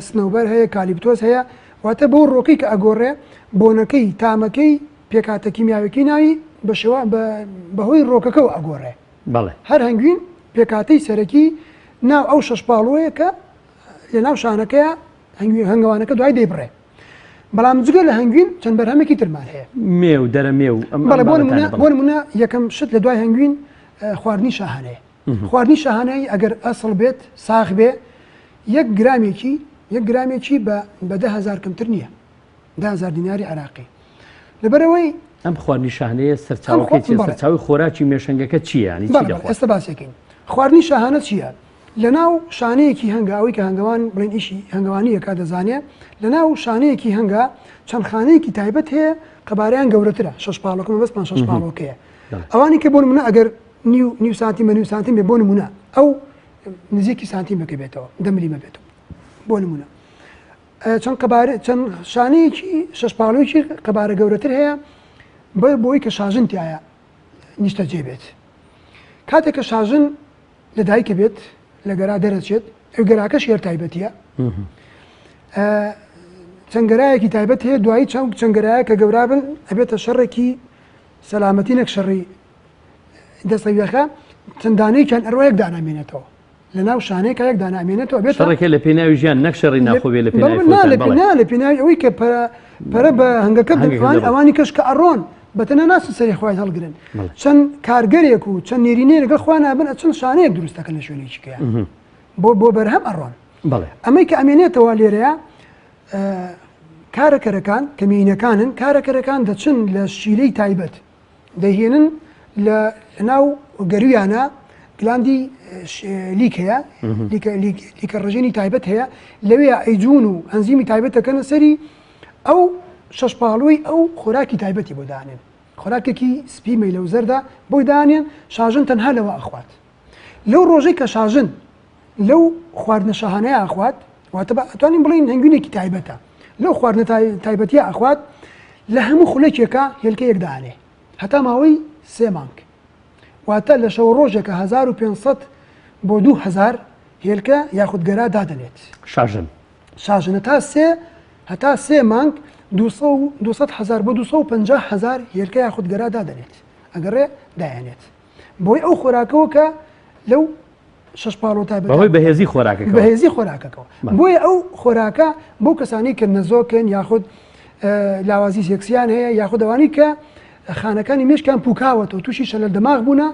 Speaker 2: سنەوبەر هەیە، کالیپتۆس هەیە. واتە بۆ ڕۆکەی کە ئەگۆڕێ بۆنەکەی تامەکەی پێکاتە کیمیاویەکەی ناوی بەهۆی ڕۆکەکەەوە ئەگۆڕێ. هەر هەنگوین پێکاتەی سەرەکی ناو ئەو شەشپاڵۆیە کە لە ناو شانەکەیە هەنگەوانەکە دوای دەیبڕێ. بەڵام جگە لە هەنگوین چەند بەرهەمێکی ترمان هەیە.
Speaker 1: مێو دەرە مێو
Speaker 2: بۆ نمونە یەکەم شت لە دوای هەنگوین خواردنی شاهانەیە. خواردنی شاهانەی ئەگەر ئەسڵ بێت ساغ بێ یەک گرامێکی بە 10,000 کەمتر نییە، 10,000 دیناری عراقی. لەبەرەوەی
Speaker 1: ئەم خواردنی شاهانەیە سەرچاوی خۆراکی مێشنگەکە چییە؟
Speaker 2: ئێستا باسەکەین. خواردنی شاهانە چییە؟ لە ناو شانەیەکی هەنگاوی کە هەنگەوان بڵێن ئیشی هەنگەوانیە کا دەزانێ، لە ناو شانەیەکی هەنگا چەند خانەیەکی تایبەت هەیە قەبارەیان گەورەترە، شەش پاڵۆکەمە بەسمان شەش پاڵۆکەیە. ئەوانی کە بۆ نمونە ئەگەر نیو سانتیم بە نیو سانتیم بێ بۆ نمونە ئەو نزیکی سانتیمەکە بێتەوە 10 میلیمە بێتەوە بۆ نمونە. چەند شانەیەکی شەش پاڵۆیەکی قەبارە گەورەتر هەیە بۆی کە شاژن تایە نیشتە جێ بێت. کاتێک کە شاژن لە دایکە بێت لە گەرا دەرەچێت، ئەو گەراکە شێر تایبەتیە، چەنگەرایەکی تایبەت هەیە، دوایی چەنگەرایە کە گەورا بن ئەبێتە شەڕێکی سەلامەتی نەک شەڕی دەستەویەخە، چەندانەیەکیان ئەروە یەک دانامێنێتەوە لە ناو شانەیەکە یەک دانامێنێتەوە بێت
Speaker 1: شەڕێکە لە پێناوی ژیان نەک شەڕی ناخۆبێ لە
Speaker 2: لە پێناوی ئەوەی کە پەرە بە هەنگەکە دەوان ئەوانی کەش کە ئەڕۆن بەتەنە ناس سەری خوای هەڵگرن، چەند کارگەرێک و چەند نێرینەیە لەگەڵ خوا نابن چەند شانەیەک دروستەکە لە شوێنێکیکەیە بۆ بەرهەم ئەڕۆن. ئەمەی کە ئەمێنێتەوە لێرەیە کارەکەرەکان کە مینەکانن کارەکەرەکان دەچن لە شیلەی تایبەت دەهێنن لە ناو گەرویانە گلاندی لیک هەیە، لیکە ڕژێنی تایبەت هەیە، لەوێ ئەیجون و ئەنزیمی تایبەتەکەنە سەری ئەو شەشپاڵۆی ئەو خۆراکی تایبەتی بۆ دانێن، خۆراکێکی سپی مەی لەو زەردا بۆی دانێن شاژن تەنها لەوە ئەخوات. لەو ڕۆژەی کە شاژن لەو خواردنە شاهانەیە ئەخوات، واتە ئەتوانین بڵین هەنگوینێکی تایبەتە، لەو خواردنە تایبەتیە ئەخوات، لە هەموو خولەکێکە هێلکە یەک دانێ هەتا ماوەی 3 مانگ. واتە لە شەو ڕۆژێکە 1500 بۆ 2000 هێلکە یاخود گەرا دادنێت. شاژن هەتا 3 مانگ 200,000 بۆ 250,000 هێلکە یاخود گەرا دادنێت ئەگەڕێ دایانێت بۆی ئەو خۆراکەوە کە لەو شەش پاڵۆ تایبەت
Speaker 1: بەهێزی
Speaker 2: خۆراکەکەەوە. بۆیە ئەو خۆراکە بۆ کەسانی کە نەزۆکن یاخود لاوازی سێکسیان هەیە یاخود ئەوانی کە خانەکانی مێشکیان پوکاوەتەوە تووشی شەلل دەماغ بوونە،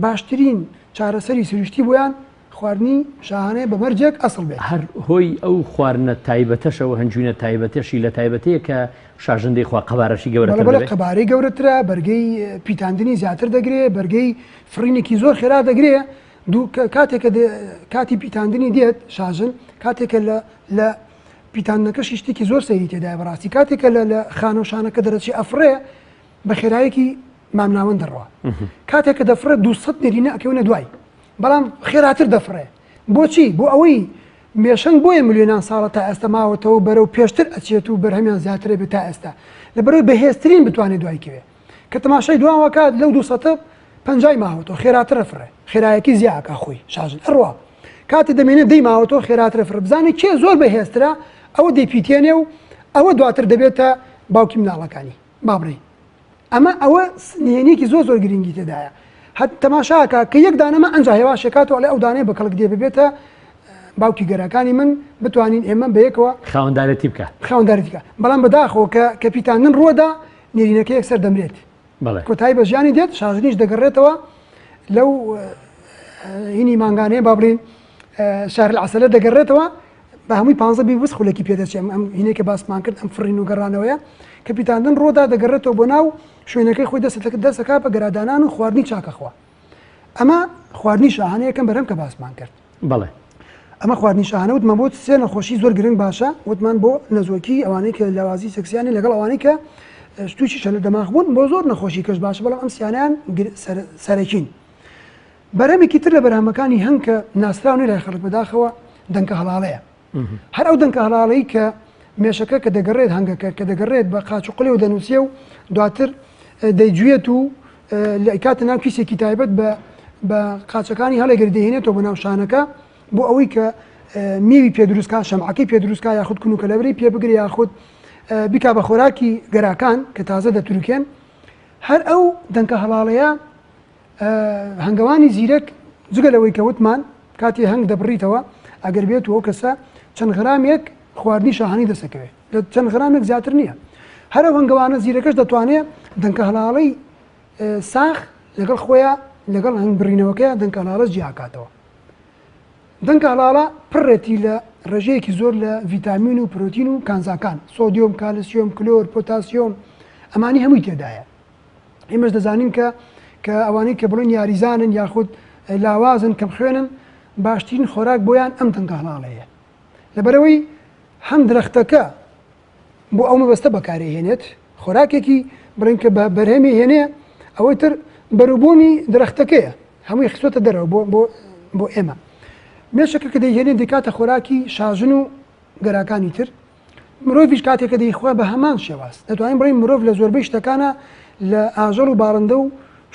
Speaker 2: باشترین چارەسەری سروشتی بۆیان خواردنی شاهانەیە بەمەرجێک ئەسڵ بێت.
Speaker 1: هەر هۆی ئەو خواردنە تایبەتەشەوە هەنجوینە تایبەتەشی لە تایبەتەیە کە شاژندەی خوا قەبارەشی گەورەترە،
Speaker 2: قەبارەی گەورەترە، بەرگەی پیتاندنی زیاتر دەگرێت، بەرگەی فڕینێکی زۆر خێرا دەگرێت. کاتێکە کاتی پیتاندنی دێت شاژن کاتێکە لە پیتانەکەشی شتێکی زۆر سەیری تێدای بەڕاستی، کاتێکە لە خانەوشانەکە دەرەچی ئەفرێ بە خێرایەکی مامناوەن دەڕوە، کاتێکە دەفرێت 200 نێرینە ئەکەونە دوای، بەڵام خێراتر دەفرێ. بۆچی؟ بۆ ئەوەی مێشنگ بۆیە ملیۆنان ساڵە تا ئێستا ماوەتەوە بەرەو پێشتر ئەچێت و بەرهەمیان زیاترە بێت تا ئێستا لەبەرەوەی بەهێزترین بتوانێت دوایکەوێ کە تەماشای دووەوە کات لەو 250 ماوەتەوە خێراتر ئەفرێ، خێرایەکی زیاکە خۆی شاژن ئەڕوا کاتێ دەمێنێت دەی ماوەتەوە خێراتر ئەفرێ، بزانێت کێ زۆر بەهێزترە ئەوە دەیپیتێنێ و ئەوە دواتر دەبێتە باوکی مناڵەکانی بابڕی. ئەوە نهێنیەکی زۆر گرنگی تێدایە. هەت تەماشاکە کە یەک دانەمە ئەنج هێواشێکاتەوە لە ئەو دانەیە بە کەڵک دێ ببێتە باوکی گەرەکانی من بتوانین ئێمە بەیەکەوە
Speaker 1: خاوەندارەتی
Speaker 2: بکە. بەڵام بەداخەوە کە کەپیتانن ڕۆدا نێرینەکە یەکسەر دەمرێت، کۆتایی بە ژیانی دێت، شاژنیش دەگەڕێتەوە لەو هینی مانگانەیە با بڵین شار العسەلە دەگەڕێتەوە بە هەمووی 15 وس خولەکی پێدەچێت. ئەم هینێکە باسمان کرد ئەم فڕین و گەڕانەوەیە کەپیتاندن ڕۆدا دەگەڕێتەوە بۆ ناو شوێنەکەی خۆی دەستەکە بە گەرادانان و خواردنی چاکەخوا. ئەمە خواردنی شاهانەیەکەم بەرەم کە باسمان کرد. ئەمە خواردنی شاهانە وتمان بۆ سێ نەخۆشی زۆر گرنگ باشە، وتمان بۆ نەزۆکی ئەوانەی کە لاوازی سەکسیانی لەگەڵ ئەوانەی کە تووشی شەلل دەماغ بوون بۆ زۆر نەخۆشی کەش باشە، بەڵام ئەم سیانیان سەرەکین. بەرەمێکی تر لە بەرهەمەکانی هەنگ کە ناسراونی لای خەڵک بەداخەوە دەنکە هەڵاڵەیە. هەر ئەو دەنکە هەڵاڵەی کە مێشەکە کە دەگەڕێت هەنگەکە کە دەگەڕێت بە قاچ و قڵێ و دەنووسێ و دواتر دەیگوێت و لە کاتە ناو کیسێکی تایبەت بە بە قاچەکانی هەڵێگر دەهێنێتەوە بە ناو شانەکە بۆ ئەوەی کە میوی پێدروستکە شەمعەکەی پێدروستکە یاخود کونوکەلەبەری پێ بگرێ یاخود بیکا بە خۆراکی گەراکان کە تازە دەتروکێن. هەر ئەو دەنکە هەڵاڵەیە هەنگەوانی زیرەک جگە لەوەی کە وتمان کاتی هەنگ دەبڕیتەوە ئەگەر بێت و ئەو کەسە چەند غرامێک خواردنی شاهانی دەسەکەوێت لە چەند غرامێک زیاتر نییە. هەر ئەو هەنگەوانە زیرەکەش دەتوانێت دەنکە هەڵاڵەی ساخ لەگەڵ خۆیان لەگەڵ هەنگ بڕینەوەکەیە دەنکە هەڵاڵەش جیاکاتەوە. دەنکە هەڵاڵە پڕێتی لە ڕێژەیەکی زۆر لە ڤیتامین و پرۆتین و کانزاکان، سۆدیۆم، کالسیۆم، کلۆر، پۆتاسیۆم، ئەمانی هەمووی تێدایە. ئێمەش دەزانین کە ئەوانەی کە بڵێن یاریزانن یاخود لاوازن کەم خوێنن باشترین خۆراک بۆیان ئەم دەنکە هەڵاڵەیە. لەبەرەوەی هەم درەختەکە بۆ ئەو مەبەستە بەکارهێنێت خۆراکێکی بڵێن کە بە بەرهەمی هێنێ ئەوەی تر بەروبوومی درەختەکەیە هەمووی خستۆتە دەرەوە بۆ ئێمە. مێشەکە کە دەیهێنێت دەکاتە خۆراکی شاژن و گەراکانی تر. مرۆڤیش کاتێککە دەیخوا بە هەمان شێواز دەتوانین بڵین مرۆڤ لە زۆربەی شتەکانە لە ئاژەڵ و باڵندە و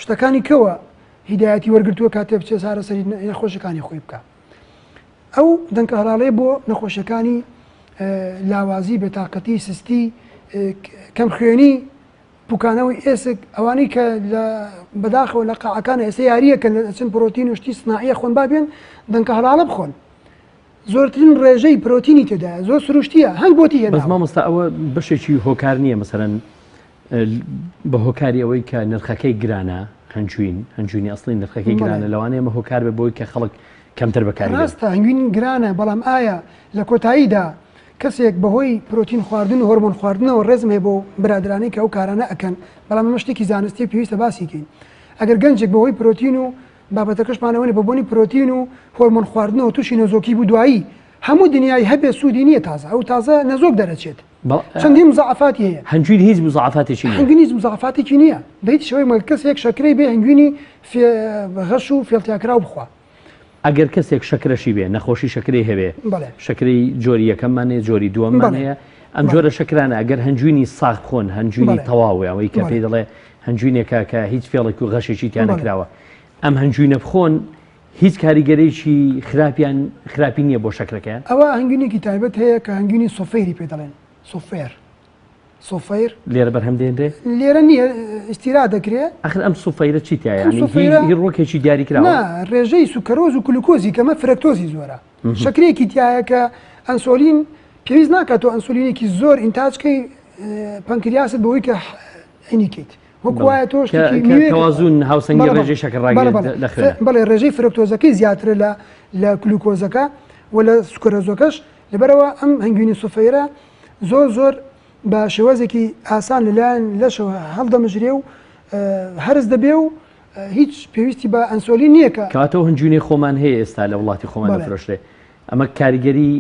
Speaker 2: شتەکانی کەوە هیدایەتی وەرگرتووە کاتێ بچێت سارەسەری نەخۆشەکانی خۆی بکە. ئەو دەنکە هەڵاڵەیە بۆ نەخۆشیەکانی لاوازی، بێتاقەتی، سستی، کەم خوێنی، پوکانەوەی ئێسک، ئەوانەی کە بەداخەوە لە قاعەکانە ئێستا یاریەکە لە چەند پرۆتین و شتی سناعیە خۆن بابێن دەنکە هەڵاڵە بخۆن. زۆرترین ڕێژەی پرۆتینی تێدایە، زۆر سروشتیە، هەنگ بۆتی هێنا.
Speaker 1: بەس مامۆستا ئەوە بەشێکی هۆکار نییە مەسەرەن بە هۆکاری ئەوەی کە نرخەکەی گرانە هەنجوینی ئەسڵی نرخەکەی گرانە لەوانەیە ئەمە هۆکار بە بۆی کە خەڵک کەمتر بەکاری
Speaker 2: ڕاستە هەنگوین گرانە بەڵام ئایا لە کۆتاییدا کەسێک بەهۆی پرۆتین خواردن و هۆرمۆن خواردنەوە ڕێزم هەیە بۆ برادرانی کە ئەو کارانە ئەکەن بەڵام ئەمە شتێکی زانستی پێویستە باسیکەین. ئەگەر گەنجێک بەهۆی پرۆتین و بابەتەکەشمانەوەی بە بۆنی پرۆتین و هۆرمۆن خواردنەوە تووشی نەزۆکی بوو دوایی هەموو دنیای هەبێ سوودی نییە تازە ئەو تازە نەزۆک دەرەچێت چەندین مزعفاتی هەیە.
Speaker 1: هەنجوین هیچ مزعفاتێکی نییە.
Speaker 2: هەنگوینی مزعفاتێکی نییە. دەیت شەوەی مەل کەسێک شەکرەی بێ هەنگوینی غەش و فێڵتیاکراو بخوا.
Speaker 1: ئەگەر کەسێک شەکرەشی بێ نەخۆشی شەکرەی هەبێ شەکرەی جۆری یەکەممان هەیە جۆری دووەممان هەیە ئەم جۆرە شەکرانە ئەگەر هەنجوینی ساغ بخۆن هەنجوینی تەواوی ئەوەی کە پێی دەڵێ هەنجوینێکە کە هیچ فێڵێک و غەشێکی تیان نەکراوە ئەم هەنجوینە بخۆن هیچ کاریگەرێکی خراپی نییە بۆ شەکرەکە.
Speaker 2: ئەوە هەنگوینێکی تایبەت هەیە کە هەنگوینی سۆفەیری پێ دەڵێن سۆفەیر
Speaker 1: لێرە بەرهەم دێنرێ
Speaker 2: لێرە نییە ئیستیرا دەکرێت.
Speaker 1: ئەخر ئەم سۆفەیرە چیتایە هی ڕۆکێکی دیاری کراوە
Speaker 2: ڕێژەی سوکەرۆز و کلوکۆزی کەمە فرەکتۆزی زۆرە شەکرێکی تایە کە ئەنسۆلین پێویست ناکاتەوە ئەنسۆلینێکی زۆر ئینتاجکەی پەنکریاست بەوەی کە عینیکەیت وەکوایە تۆ
Speaker 1: تەوازون هاوسەنگی ڕێژەی شەکرڕاگیر دەخوێنێت.
Speaker 2: بەڵێ ڕێژەی فرەکتۆزەکەی زیاترە لە کلوکۆزەکە و لە سوکەرۆزەکەش لەبەرەوە ئەم هەنگوینی سۆفەیرە زۆر بە شێوازێکی ئاسان لەلایەن لەشەوە هەڵدەمەژرێ و هەرز دەبێ و هیچ پێویستی بە ئەنسۆلین نییە کە
Speaker 1: کاتەوە هەنجوینی خۆمان هەیە ئێستا لە وڵاتی خۆمان دەفرۆشرێ ئەمە کاریگەری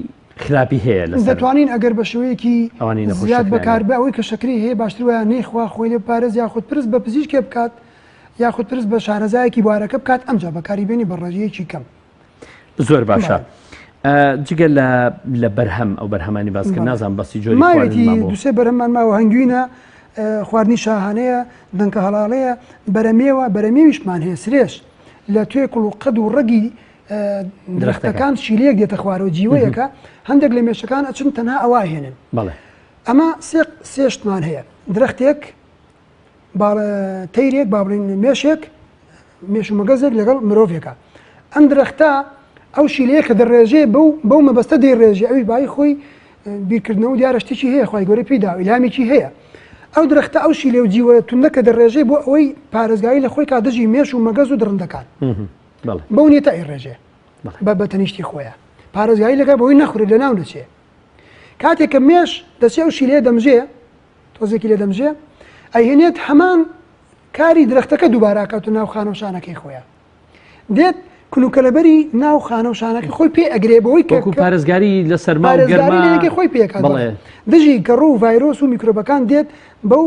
Speaker 1: خراپی هەیە لەسەر
Speaker 2: دەتوانین ئەگەر بە شێوەیەکی زیاد بەکاربێ ئەوەی کە شەکری هەیە باشتر وایە نەیخوا خۆی لێ پارێز یاخود پرس بە پزیشکێ بکات یاخود پرس بە شارەزایەکی بوارەکە بکات ئەمجا بەکاریبێنی بە ڕێژەیەکی کەم.
Speaker 1: زۆر باشە. جگە لە بەرهەم ئەو بەرهەمانی باسکە نازان بەسی جۆری
Speaker 2: ماوێتی دووسێ بەرهەممان ماوە هەنگوینە خواردنی شاهانەیە دەنکە هەڵاڵەیە بەرەمێویشمان هەیە سرێش لە توێ کوڵ و قەد و ڕەگی درەختەکان شیلەیەک دێتە خوارەوە جیوەیەکە هەندێک لە مێشەکان ئەچن تەنها ئەوە هێنن. ئەمە سێشتمان هەیە درەختێک تەیرێک با بڵین مێشێک مێش و مەگەزێک لەگەڵ مرۆڤێکە ئەم درەختە ئەو شیلەیە کە دەڕێژێ بەو مەبەستە دەیڕێژێ ئەوی بای خۆی بیرکردنەوە و دیارە شتێکی هەیە خۆی گەورەی پێدا ئیلامێکی هەیە ئەو درەختە ئەو شیلێ و جیوە تونە کە دەڕێژێ بۆ ئەوەی پارێزگایی لە خۆی کادەژی مێش و مەگەز و درندەکان بەو نیێتە ئەیڕێژێ بە تەنیشتی خۆیە پارێزگایی لەگە بەوەی نەخورێت لە ناو نەچێ کاتێک کە مێش دەچێ ئەو شیلەیە دەمژێ تۆزێکی لێ دەمژێ ئەیهێنێت هەمان کاری درەختەکە دووباراکات و ناو خانەوشانەکەی خۆیان دێت کلوکەلەبەری ناو خانەوشانەکە خۆی پێ ئەگرێ بەوەی کە
Speaker 1: پارێزگاری لە سەرما و گەرما
Speaker 2: خۆی پێکات دژی گەڕوو و ڤایرۆس و میکرۆبەکان دێت بەو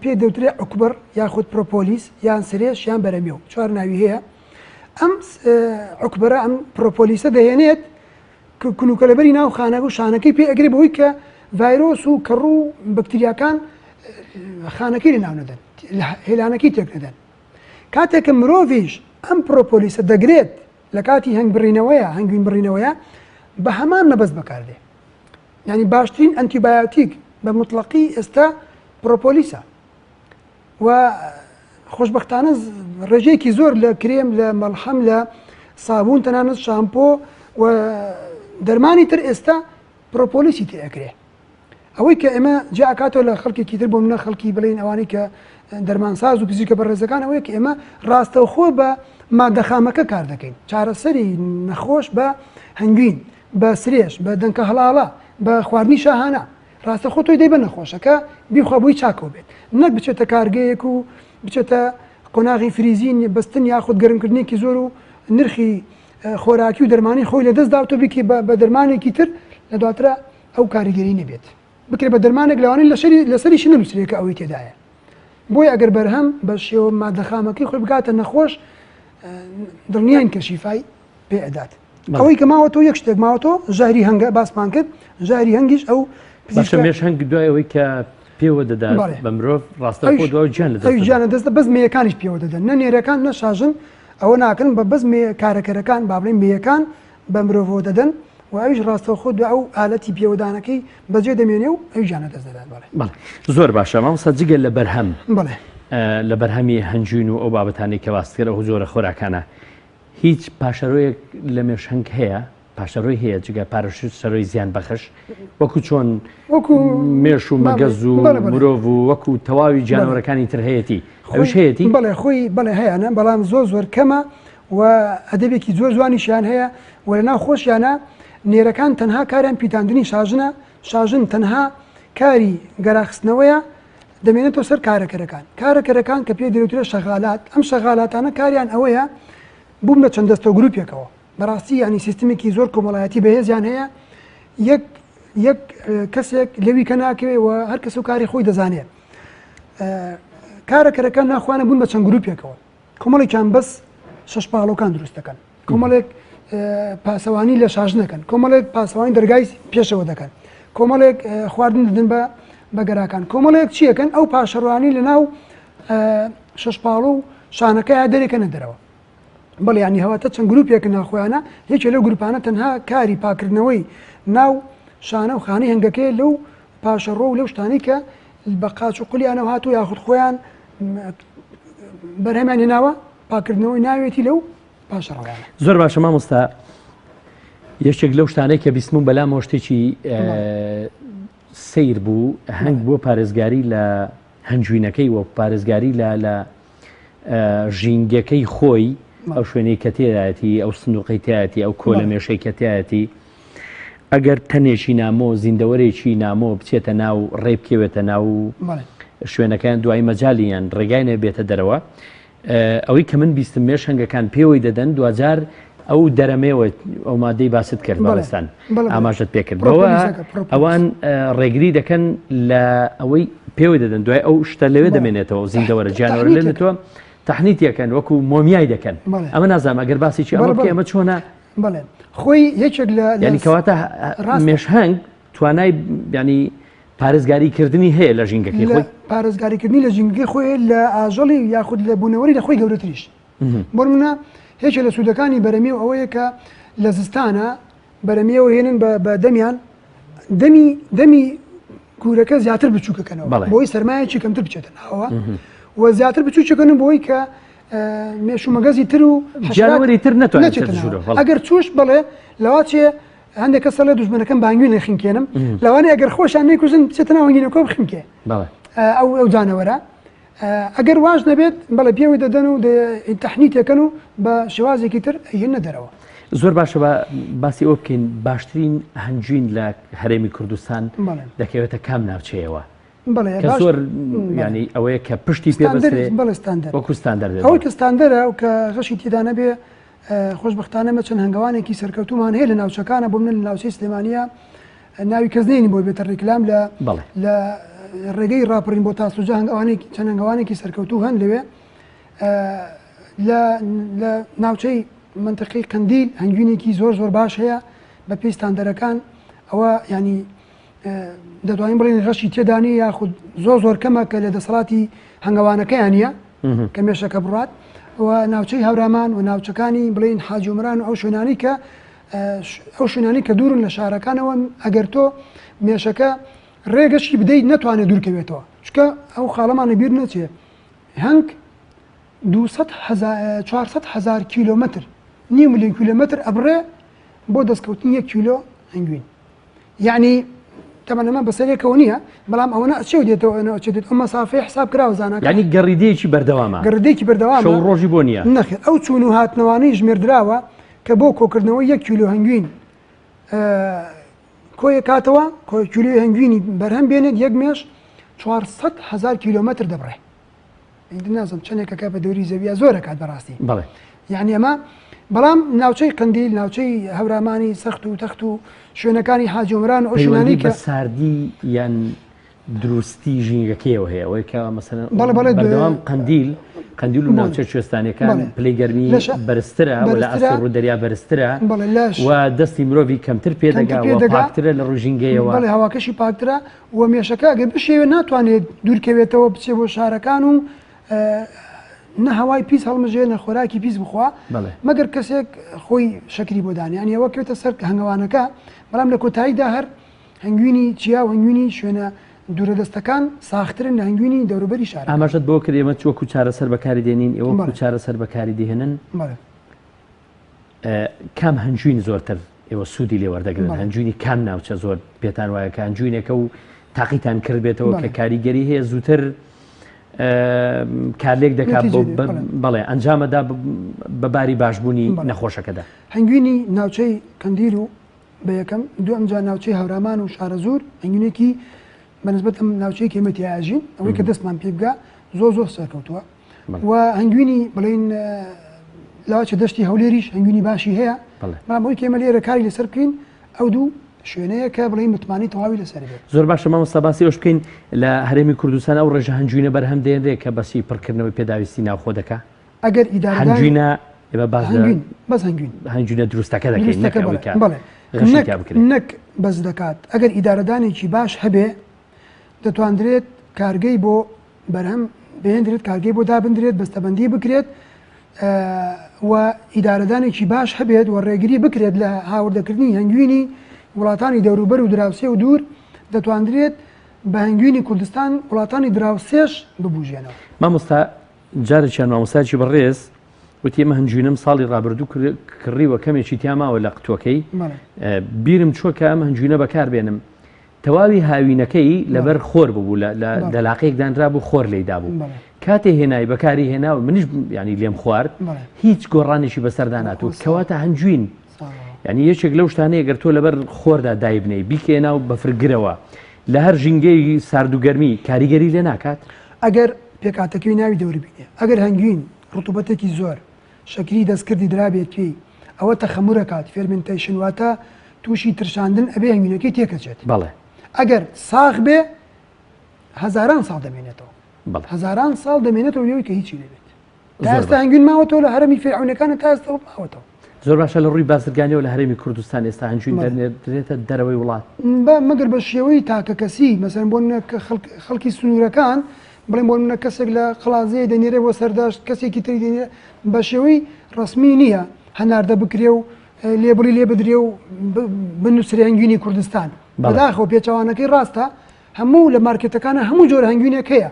Speaker 2: پێ دەوترێت ئۆکبەر یاخود پرۆپۆلیس یان سرێش یان بەرەمی و چوار ناوی هەیە ئەم ئۆکبەرە ئەم پرۆپۆلیسە دەهێنێت کلوکەلەبەری ناو خانە و شانەکەی پێ ئەگرێ بەوەی کە ڤایرۆس و کەڕوو بەکتریاکان خانەکەی لە ناو نەدەن هێلانەکەی تێک نەدەن کاتێک کە مرۆڤیش ئەم پرۆپۆلیسە دەگرێت لە کاتی هەنگوین بڕینەوەیە بە هەمان مەبەست بەکاردێ. یعنی باشترین ئەنتیبایۆتیک بە مطلقی ئێستا پرۆپۆلیسە و خۆشبەختانە ڕێژەیەکی زۆر لە کرێم لە مەڵحەم لە سابوون تەنانەت شامپۆ و دەرمانی تر ئێستا پرۆپۆلیسی تێئەکرێ. ئەوەی کە ئێمە جاکاتەوە لە خەڵکێکی تر بۆ منە خەڵکی بڵین ئەوانەی کە دەرمانساز و پزیکە بەڕێزەکان ئەوەیە کە ئێمە ڕاستەوخۆ بە مادەخامەکە کار دەکەین، چارەسەری نەخۆش بە هەنگوین، بە سرێش، بە دەنکە هەڵاڵە، بە خواردنی شاهانە. ڕاستەخۆ تۆی دەی بە نەخۆشەکە بیخوا بووی چاکەوە بێت، نەک بچێتە کارگەیەک و بچێتە قۆناغی فریزین بەستن یاخود گەرمکردنێکی زۆر و نرخی خۆراکی و دەرمانی خۆی لە دەستدا و تۆ بکەی بە دەرمانێکی تر لە دواترە ئەو کاریگەری نەبێت. بکرێت بە دەرمانێک لەوانەی لەسەریش نەنووسرێکە ئەوەی تێدایە. بۆی ئەگەر بەرهەم بە شێوە مادەخامەکەی خۆی بگاتە نەخۆش دڵنیان کە شیفای پێ ئەدات. ئەوەی کە ماوە تۆ یەک شتێک ماوە تۆ ژاری هەنگە باسمان کرد، ژاری هەنگیش ئەو
Speaker 1: مێش هەنگ دوای ئەوەی کە پێوە دەدات بە مرۆڤ ڕاستەوخۆ دوای
Speaker 2: گیان دەستە بەس مێیەکانیش پێوە دەدەن، نە نێرەکان نە شاژن ئەوە ناکەن بە بەس کارەکەرەکان با بڵێن مێیەکان بە مرۆڤەوە دەدەن و ئەویش ڕاستەوخۆ دو ئەو ئالەتی پێوەدانەکەی بەجێ دەمێنێ و ئەوی ژیانە دەست دەدات.
Speaker 1: بەڵێ زۆر باشە مامۆستا جگە لە بەرهەم
Speaker 2: بڵێ
Speaker 1: لە بەرهەمی هەنجوین و ئەو بابەتانی کە باستکرە و زۆرە خۆراکانە هیچ پاشەرۆیەک لە مێش هەنگ هەیە پاشەڕۆی هەیە جگە پارەشوت سەرۆی زیان بەخش وەکو چۆن مێش و مەگەز و مرۆڤ و وەکو تەواوی جانۆرەکانی تر هەیەی ئەوش هەیەی
Speaker 2: بڵێ خۆی بڵێ هەیەە بەڵام زۆر کەمە و ئەدەبێکی زۆر جوانیشیان هەیە و لە ناو خۆشیانە نێرەکان تەنها کاریان پیتاندنی شاژن تەنها کاری گەراخستنەوەیە دەمێنێتەوە سەر کارەکەرەکان کە پێ دەوترێت شەغالات ئەم شەغالاتانە کاریان ئەوەیە بووم لە چەند دەستە گروپێکەوە بەڕاستی ینی سیستمێکی زۆر کۆمەڵایەتی بەهێزیان هەیە یەک کەسێک لەوی کە ناکەوێت و هەر کەس و کاری خۆی دەزانێت کارەکەرەکان ناخوانە بوون بە چەند گروپێکەوە کۆمەڵێکیان بەس شەش پاڵۆکان دروست دەکەن کۆمەڵێک پاسەوانی لە شاژنەکەن کۆمەڵێک پاسەوانی دەرگای پێشەوە دەکەن کۆمەڵێک خواردن دەدەن بە گەراکان کۆمەڵێک چیەکەن ئەو پاشەڕوانی لە ناو شەش پاڵۆ و شانەکەی دەرێکەنە دەرەوە بەڵێ ینی هەواتە چەند گروپێک ناخۆیانە یەکێ لەو گروپانە تەنها کاری پاکردنەوەی ناو شانە و خانەی هەنگەکەی لەو پاشەڕۆ و لەو شتانی کە بە قاچ و قولیانەوە هاتوو یاخود خۆیان بەرهەمیان هێناوە پاکردنەوەی ناوێتی لەو پاشەڕۆیانە.
Speaker 1: زۆر باشە مامۆستا یەکێک لەو شتانەی کە بیستمون بەلامەوە شتێکی سیر بوو هەنگ بۆ پارێزگاری لە هەنجوینەکەی وە پارێزگاری لە ژینگەکەی خۆی ئەو شوێنەی کە تێدایەتی ئەو سندوقی تایەتی ئەو کۆلە مێشەی کە تایەتی ئەگەر تەنێکی نامۆ زیندەوەرێکی نامۆ بچێتە ناو ڕێبکەوێتە ناو شوێنەکان دوای مەجاالیان ڕێگای نەبێتە دەرەوە ئەوەی کە من بیستم مێش هەنگەکان پێوەی دەدەن دوجار ئەو دەرەمێوە ئەو مادەی باست کرد بەڵستان ئاماژت پێکرد بەوە ئەوان ڕێگری دەکەن لە ئەوەی پێوەی دەدەن دوای ئەو شتە لەوێ دەمێنێتەوە زیندەوەرە جیانەوە لێنێتەوە تەحنیتیەکەن وەکو مۆمیای دەکەن ئەمە نازانام ئەگەر باسێکی ئەمە چۆنە
Speaker 2: بڵێ خۆی یەکێک لە
Speaker 1: ینی کەواتە مێش هەنگ توانای ینی پارێزگاریکردنی هەیە لە ژینگەکەی خۆی
Speaker 2: پارێزگاریکردنی لە ژینگەکەی خۆی لە ئاژەڵی یاخود لە بوونەوەری لە خۆی گەورەتریش بۆ منە هێچە لە سوودەکانی بەرەمی و ئەوەیە کە لە زستانە بەرەمیەوە هێنن بە دەمیان دەمی گورەکە زیاتر بچووکەکەنەوە بۆی سەرمایەکی کەمتر بچێتە ناوە و زیاتر بچووکەکەن بۆی کە مێش و مەگەزی تر و
Speaker 1: جانەوەری تر نەتوانێت
Speaker 2: ئەگەر چوش بڵێ لەوا چێ هەندێک کەسە لە دوژمنەکەم بانگوێ نەخینکێنم لەوانەیە ئەگەر خۆشیان نەیکوژن بچێتە ناو هەنگینەکە بخینکێ ئەو جانەوەرە ئەگەر واش نەبێت بەڵێ پێوەی دەدەن و تەحنیتەکەن و بە شێوازێکی تر هێنە دەرەوە.
Speaker 1: زۆر باشە باسی ئەو بکەین باشترین هەنجوین لە هەرێمی کوردستان دەکەوێتە کام ناوچەیەوە کە زۆر ینی ئەوەیە کە پشتی پێبەستێ وەکو ستاندەر
Speaker 2: ئەوەی کە ستاندەرە و کە غەشی تێدا نەبێ خۆشبەختانە چەند هەنگاوانێکی سەرکەوتومان هەیە لە ناوچەکانە بۆ من لە ناوچەی سلێمانیە ناوی کەس نێنی بۆ بێتە ڕێکلام لە ڕێگەی ڕاپەڕین بۆ تاسوجا چەند هەنگاوانێکی سەرکەوتوو هەن لەوێ لە ناوچەی منتەقەی قەندیل هەنگوینێکی زۆر باش هەیە بە پێی ستاندەرەکان ئەوە ینی دەتوانین بڵێن غەشی تێدانی یاخود زۆر کەمە کە لە دەسەڵاتی هەنگاوانەکەیان نیە کە مێشەکە بڕات و ناوچەی هەورامان و ناوچەکانی بڵین حاجومران و ئەو شوێنانی کە دوورن لە شارەکانەوە ئەگەر تۆ مێشەکە ڕێگەشی بدەیت نەتوانێت دوورکەوێتەوە چکە ئەو خاڵەمانە بیر نەچێ هەنگ 400,000 کیلۆمتر 9 ملیۆن کیلۆمتر ئەبڕێ بۆ دەستکەوتنی 1 کیلۆ هەنگوین یعنی تەمەنەمە بەسەرێکەوە نییە بەڵام ئەوەنە ئەچێ دێتەوە چێت ئەو مەسافەی حساب کراوە زانەکە
Speaker 1: ینی گەڕیدەیەکی بەردەوامە
Speaker 2: گەڕیدەیەکی بەردەوامە
Speaker 1: شەو ڕۆژی بۆ نییە
Speaker 2: نەخێت ئەو چوون و هاتنەوانەی ژمێردراوە کە بۆ کۆکردنەوە 1 کیلۆ هەنگوین کۆیە کاتەوە کیلۆی هەنگوینی بەرهەم بێنێت یەک مێش 400,000 کیلۆمتر دەبڕێ نازم چەندێکەکە بە دەوری زەویە زۆرە کات بەڕاستی
Speaker 1: بەڵێ
Speaker 2: یعنی ئەمە بەڵام ناوچەی قندیل ناوچەی هەورامانی سەخت و تەخت و شوێنەکانی حاجۆمران و شوێنانی کە
Speaker 1: ساردی یان دروستی ژینگەکەیەوە هەیە ئەوەی کە مەسەلەن
Speaker 2: بەڵێ
Speaker 1: بەردەوام قندیل و ناوچە کوێستانیەکان پلەی گەرمی بەرزترە و لە ئەسڵ ڕوودەریا بەرزترە و دەستی مرۆڤی کەمتر پێدەگا و پاکترە لە ڕۆژینگەیەوە
Speaker 2: بەڵێ هەواکەشی پاکترە و مێشەکە ئەگەر بشێوێ ناتوانێت دوورکەوێتەوە بچێ بۆ شارەکان و نە هەوای پیس هەڵمژێ نە خۆراکی پیس بخوا مەگەر کەسێک خۆی شەکری بۆ دانیان ئەوە کەوێتە سەر هەنگەوانەکە بەڵام لە کۆتاییدا هەر هەنگوینی چیا و هەنگوینی شوێنە دوورەدەستەکان ساخترن لە هەنگوینی دەوروبەری شار
Speaker 1: ئاماژەت بۆ کرد ئێمە وەکو چارەسەر بەکاری دێنین ئێوە وەکو چارەسەر بەکاری دێهێنن کام هەنجوین زۆرتر ئێوە سوودی لێ وەردەگرن هەنجوینی کام ناوچە زۆر پێتان وایە کە هەنجوینێکە و تاقیتان کرد بێتەوە کە کاریگەری هەیە زووتر کارلێک دەکات بەڵێ ئەنجامەدا بەباری باشبوونی نەخۆشەکەدا
Speaker 2: هەنگوینی ناوچەی قندیل و بە یەکەم دوو ئەمجا ناوچەی هەورامان و شارە زۆر هەنگوینێکی بەنسبەت ئەم ناوچەی کێمەتی ئاژین ئەوەی کە دەستمان پێ بگا زۆر سەرکەوتووە و هەنگوینی بڵین لاوەچە دەشتی هەولێریش هەنگوینی باشی هەیە بەڵام ئەوەی کێمە لێرە کاری لەسەر بکەین ئەو دوو شوێنەیە کە بڵین متمانی تەواوی لەسەر بێت
Speaker 1: زۆر باشە مامۆستا باسی ئەوش بکەین لە هەرێمی کوردستان ئەو ڕێژە هەنجوینە بەرهەم دێنرێت کە بەسی پڕکردنەوەی پێداویستی ناوخۆ دەکا
Speaker 2: ئەگەر ئیدارەدان
Speaker 1: هەنجوینە بەس
Speaker 2: هەنگوین
Speaker 1: دروستەکە دەکەین
Speaker 2: نەک بەس دەکات ئەگەر ئیدارەدانێکی باش هەبێ دەتواندرێت کارگەی بۆ بەرهەم بهێندرێت کارگەی بۆ دابدرێت بەستەبەندی بکرێت و ئیدارەدانێکی باش هەبێت و ڕێگری بکرێت لە هاوردەکردنی هەنگوینی وڵاتانی دەوروبەر و دراوسێ و دوور دەتواندرێت بە هەنگوینی کوردستان وڵاتانی دراوسێش ببوژێنەوە
Speaker 1: مامۆستا جارێکیان مامۆستاکی بەڕێز وتی ئێمە هەنجوینم ساڵی ڕابردوو کڕیوە کەمێکی تیاماوە لە قوتوەکەی بیرم چووە کە ئەم هەنجوینە بەکاربێنم تەواوی هاوینەکەی لەبەر خۆر ببوو لە دەلاقەیەک دانرا بوو خۆر لێدا بوو کاتێ هێنای بەکاری هێنا و منیش ینی لێم خوارد هیچ گۆڕانێکی بەسەردا ناتوە کەواتە هەنجوین ینی یەکێک لەو شتانەیە گەر تۆ لەبەر خۆردا دایبنەی بیکێنا و بەفرگرەوە لە هەر ژینگەی ساردوگەرمی کاریگەری لێ ناکات
Speaker 2: ئەگەر پێکاتەکەی ناوی دەوری بینێ ئەگەر هەنگوین ڕوتوبەتێکی زۆر شەکری دەستکردی درابێتوی ئەوە تەخەمورەکات فێرمنتەیشن واتە تووشی ترشاندن ئەبێ هەنگوینەکەی تێکەچێت
Speaker 1: بەڵێ
Speaker 2: ئەگەر ساغ بێ هەزاران ساڵ دەمێنێتەوە هەزاران ساڵ دەمێنێتەوە لێوی کە هیچی لێبێت تا ئێستا هەنگوین ماوەتەوە لە هەرمی فێرعونەکانە تا ئێستا ماوەتەوە
Speaker 1: زۆر باشە لە ڕووی بازرگانیەوە لە هەرێمی کوردستان ئێستا هەنجوین دەرێتە دەرەوەی وڵات
Speaker 2: مەگەر بە شێوەی تاکە کەسی مەسەن بۆ خەڵکی سنوورەکان بڵێن بۆ منە کەسێک لە قڵازەیە دەنێرێ بۆ سەرداشت کەسێکی تری دێنێ بە شێوەی ڕسمی نییە هەناردە بکرێ و لێبڵی لێ بدرێ و بنووسری هەنگوینی کوردستان بەداخەوە پێچەوانەکەی ڕاستە هەموو لە مارکێتەکانە هەموو جۆرە هەنگوینێک هەیە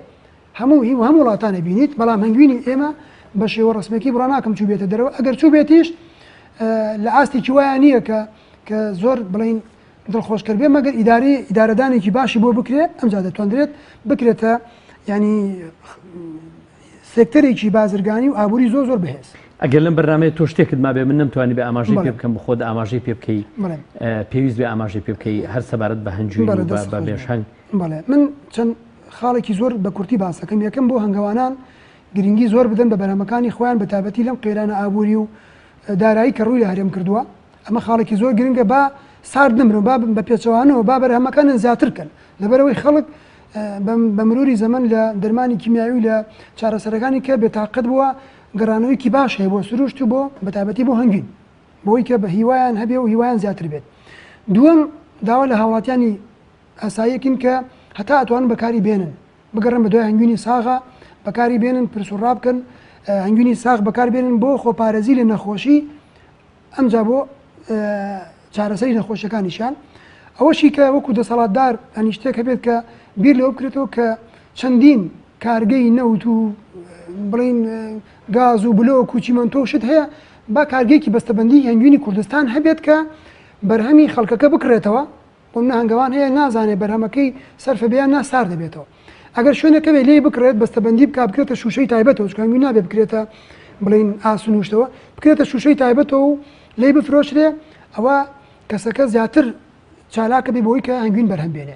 Speaker 2: هەموو وڵاتانە بینیت بەڵام هەنگوینی ئێمە بە شێوە ڕسمێکی بڕا ناکەم چوو بێتە دەرەوە ئەگەر چوو بێتیش لە ئاستێکی وایە نییە کە زۆر بڵین دڵخۆشکرد بێ مەگەر ئیدارەدانێکی باشی بۆ بکرێت ئەمجا دەتوانرێت بکرێتە ینی سێکتەرێکی بازرگانی و ئابووری زۆر بەهێز
Speaker 1: ئەگەر لەم بەرنامەیە تۆ شتێکت ما بێ من نەمتوانی بە ئاماژەی پێ بکەم بە خۆت ئاماژەی پێ بکەی پێویست بێ ئاماژەی پێ بکەی هەر سەبارەت بە هەنجوین بە بێشەنگ
Speaker 2: بەڵێ من چەند خاڵێکی زۆر بە کورتی باسەکەم یەکەم بۆ هەنگەوانان گرنگی زۆر بدەن بە بەرهەمەکانی خۆیان بە تایبەتی لەم قەیرانە ئابووری و دارایی کە ڕووی لە هەرێم کردووە ئەمە خاڵێکی زۆر گرنگە با سارد نمرن با بە پێچەوانەوە با بەرهەمەکانیان زیاترکەن لەبەرەوەی خەڵک بە مروری زەمن لە دەرمانی کیمیاوی لە چارەسەرەکانی کە بێتاقەت بووە گەڕانەوەیکی باش هەیە بۆ سروشت و بۆ بەتابەتی بۆ هەنگین بۆی کە بە هیوایان هەبێ و هیوایان زیاتر بێت دووەم داوا لە هاوڵاتیانی ئاساییەکین کە هەتا ئەتوانن بەکاری بێنن بگەڕن بە دوای هەنگوینی ساغا بەکاری بێنن پرسوڕا بکەن هەنگوینی ساغ بەکاربێنن بۆ خۆپارێزی لە نەخۆشی ئەمجا بۆ چارەسەری نەخۆشیەکانیشان ئەوەشی کە وەکو دەسەڵاتدار ئەنی شتێک هەبێت کە بیر لەوە بکرێتەوە کە چەندین کارگەی نەوت و بڵین گاز و بلۆک و چیمەنتۆ شت هەیە با کارگەیەکی بەستەبەندی هەنگوینی کوردستان هەبێت کە بەرهەمی خەڵکەکە بکرێتەوە بۆ هەنگەوان هەیە نازانێت بەرهەمەکەی سەرفەبیان ناسار دەبێتەوە ئەگەر شوێنەکە بێ لێ بکرێت بەستەبەندی بکرێتە شوشەی تایبەتەوە چکانگوی نابێت بکرێتە بڵین ئاسونوشتەوە بکرێتە شوشەی تایبەتەوە و لێ بفرۆشرێ ئەوە کەسەکە زیاتر چالاکە بێ بۆی کە هەنگوین بەرهەم بێنێ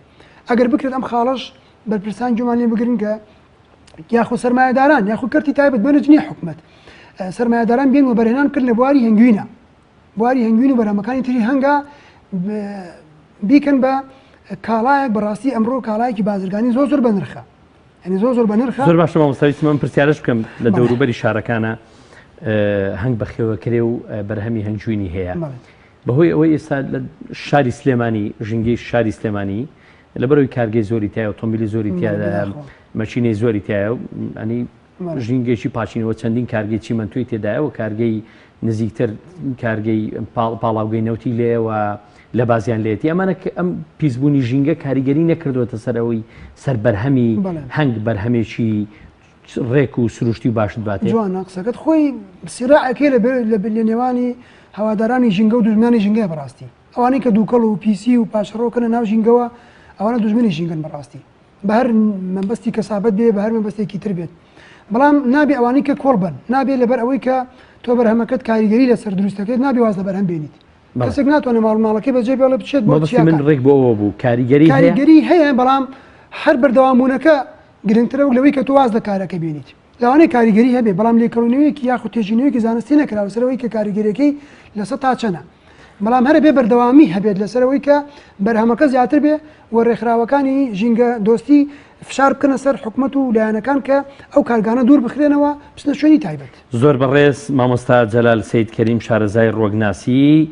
Speaker 2: ئەگەر بکرێت ئەم خاڵش بەرپرسان جومان لێ بگرن کە یاخۆ سەرمایه‌داران یاخۆ کەرتی تایبەت بەنجنی حکومەت سەرمایه‌داران بێن و بەرهێنان کرد لە بواری هەنگوینە بواری هەنگوین و بەرهەمەکانی تری هەنگا بیکەن بە کاڵایەک بەڕاستی ئەمڕۆ کاڵایەکی بازرگانی زۆر بە نرخە ئەنی زۆر بە نرخە
Speaker 1: زۆر باشە مامۆستاویستم من پرسیارش بکەم لە دەوروبەری شارەکانە هەنگ بەخێوەکرێ و بەرهەمی هەنگجوینی هەیە بەهۆی ئەوەی ئێستا لە شاری سلێمانی ژینگەی شاری سلێمانی لەبەرەوەی کارگەی زۆری تایە ئۆتۆمبیلی زۆری تیادا مەچینەی زۆری تایە ئەنی ژینگەیەکی پاچینەوە چەندین کارگەی چیمەنتۆی تێدایە و کارگەی نزیکتر کارگەی پاڵاوگەی نەوتی لێەوە لە بازیان لێتی ئەمانە ئەم پیسبوونی ژینگە کاریگەری نەکردوێتە سەرەوەی سەربەرهەمی هەنگ بەرهەمێکی ڕێک و سروشتی و باشت باتێ
Speaker 2: جوانە قسەکەت خۆی سیراعەکەی لە نێوانی هەوادارانی ژینگە و دوژمنانی ژینگە بەڕاستی ئەوانەی کە دووکەڵ و پیسی و پاشەڕۆکەنە ناو ژینگەوە ئەوانە دوژمنی ژینگەن بەڕاستی بە هەر مەبەستی کەسابەت بێ بە هەر مەبەستێکی تر بێت بەڵام نابێ ئەوانەی کە کۆڵ بن نابێت لەبەر ئەوەی کە تۆ بەرهەمەکەت کاریگەری لەسەر دروستەکەت نابێ واز لە بەرهەم بێنیت کەسێک ناتوانێت ماڵماڵەکەی بەجێ بێڵە بچێت بۆ
Speaker 1: من ڕێک بۆ ئەوە بوو
Speaker 2: کاریگەری هەیە بەڵام هەر بەردەوامبوونەکە گرنگترە و لەوەی کە تۆ واز لە کارەکە بێنیت لەوانەیە کاریگەری هەبێ بەڵام لێکەڵونەوەیەکی یاخود تێژینەوەیەکی زانستی نەکراوە سەرەوەی کە کاریگەریەکەی لەسەر تا چەنە بەڵام هەرە بێ بەردەوامی هەبێت لەسەرەوەی کە بەرهەمەکە زیاتر بێ و ڕێکخراوەکانی ژینگە دۆستی فشار بکەنە سەر حکومەت و لایەنەکان کە ئەو کارگانە دوور بخرێنەوە بچنە شوێنی تایبەت.
Speaker 1: زۆر بەڕێز مامۆستا جەلال سەید کەریم شارەزای ڕۆگناسی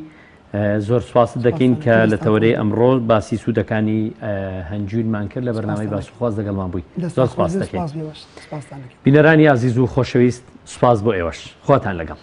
Speaker 1: زۆر سوپاس دەکەین کە لە تەورەی ئەمڕۆ باسی سوودەکانی هەنجوینمان کرد لە بەرنامەی باسوخواز لەگەڵمان بووی. زۆر سوپاس دەکەین. بینەرانی عزیز و خۆشەویست سوپاس بۆ ئێوەش خۆتان لەگەڵ.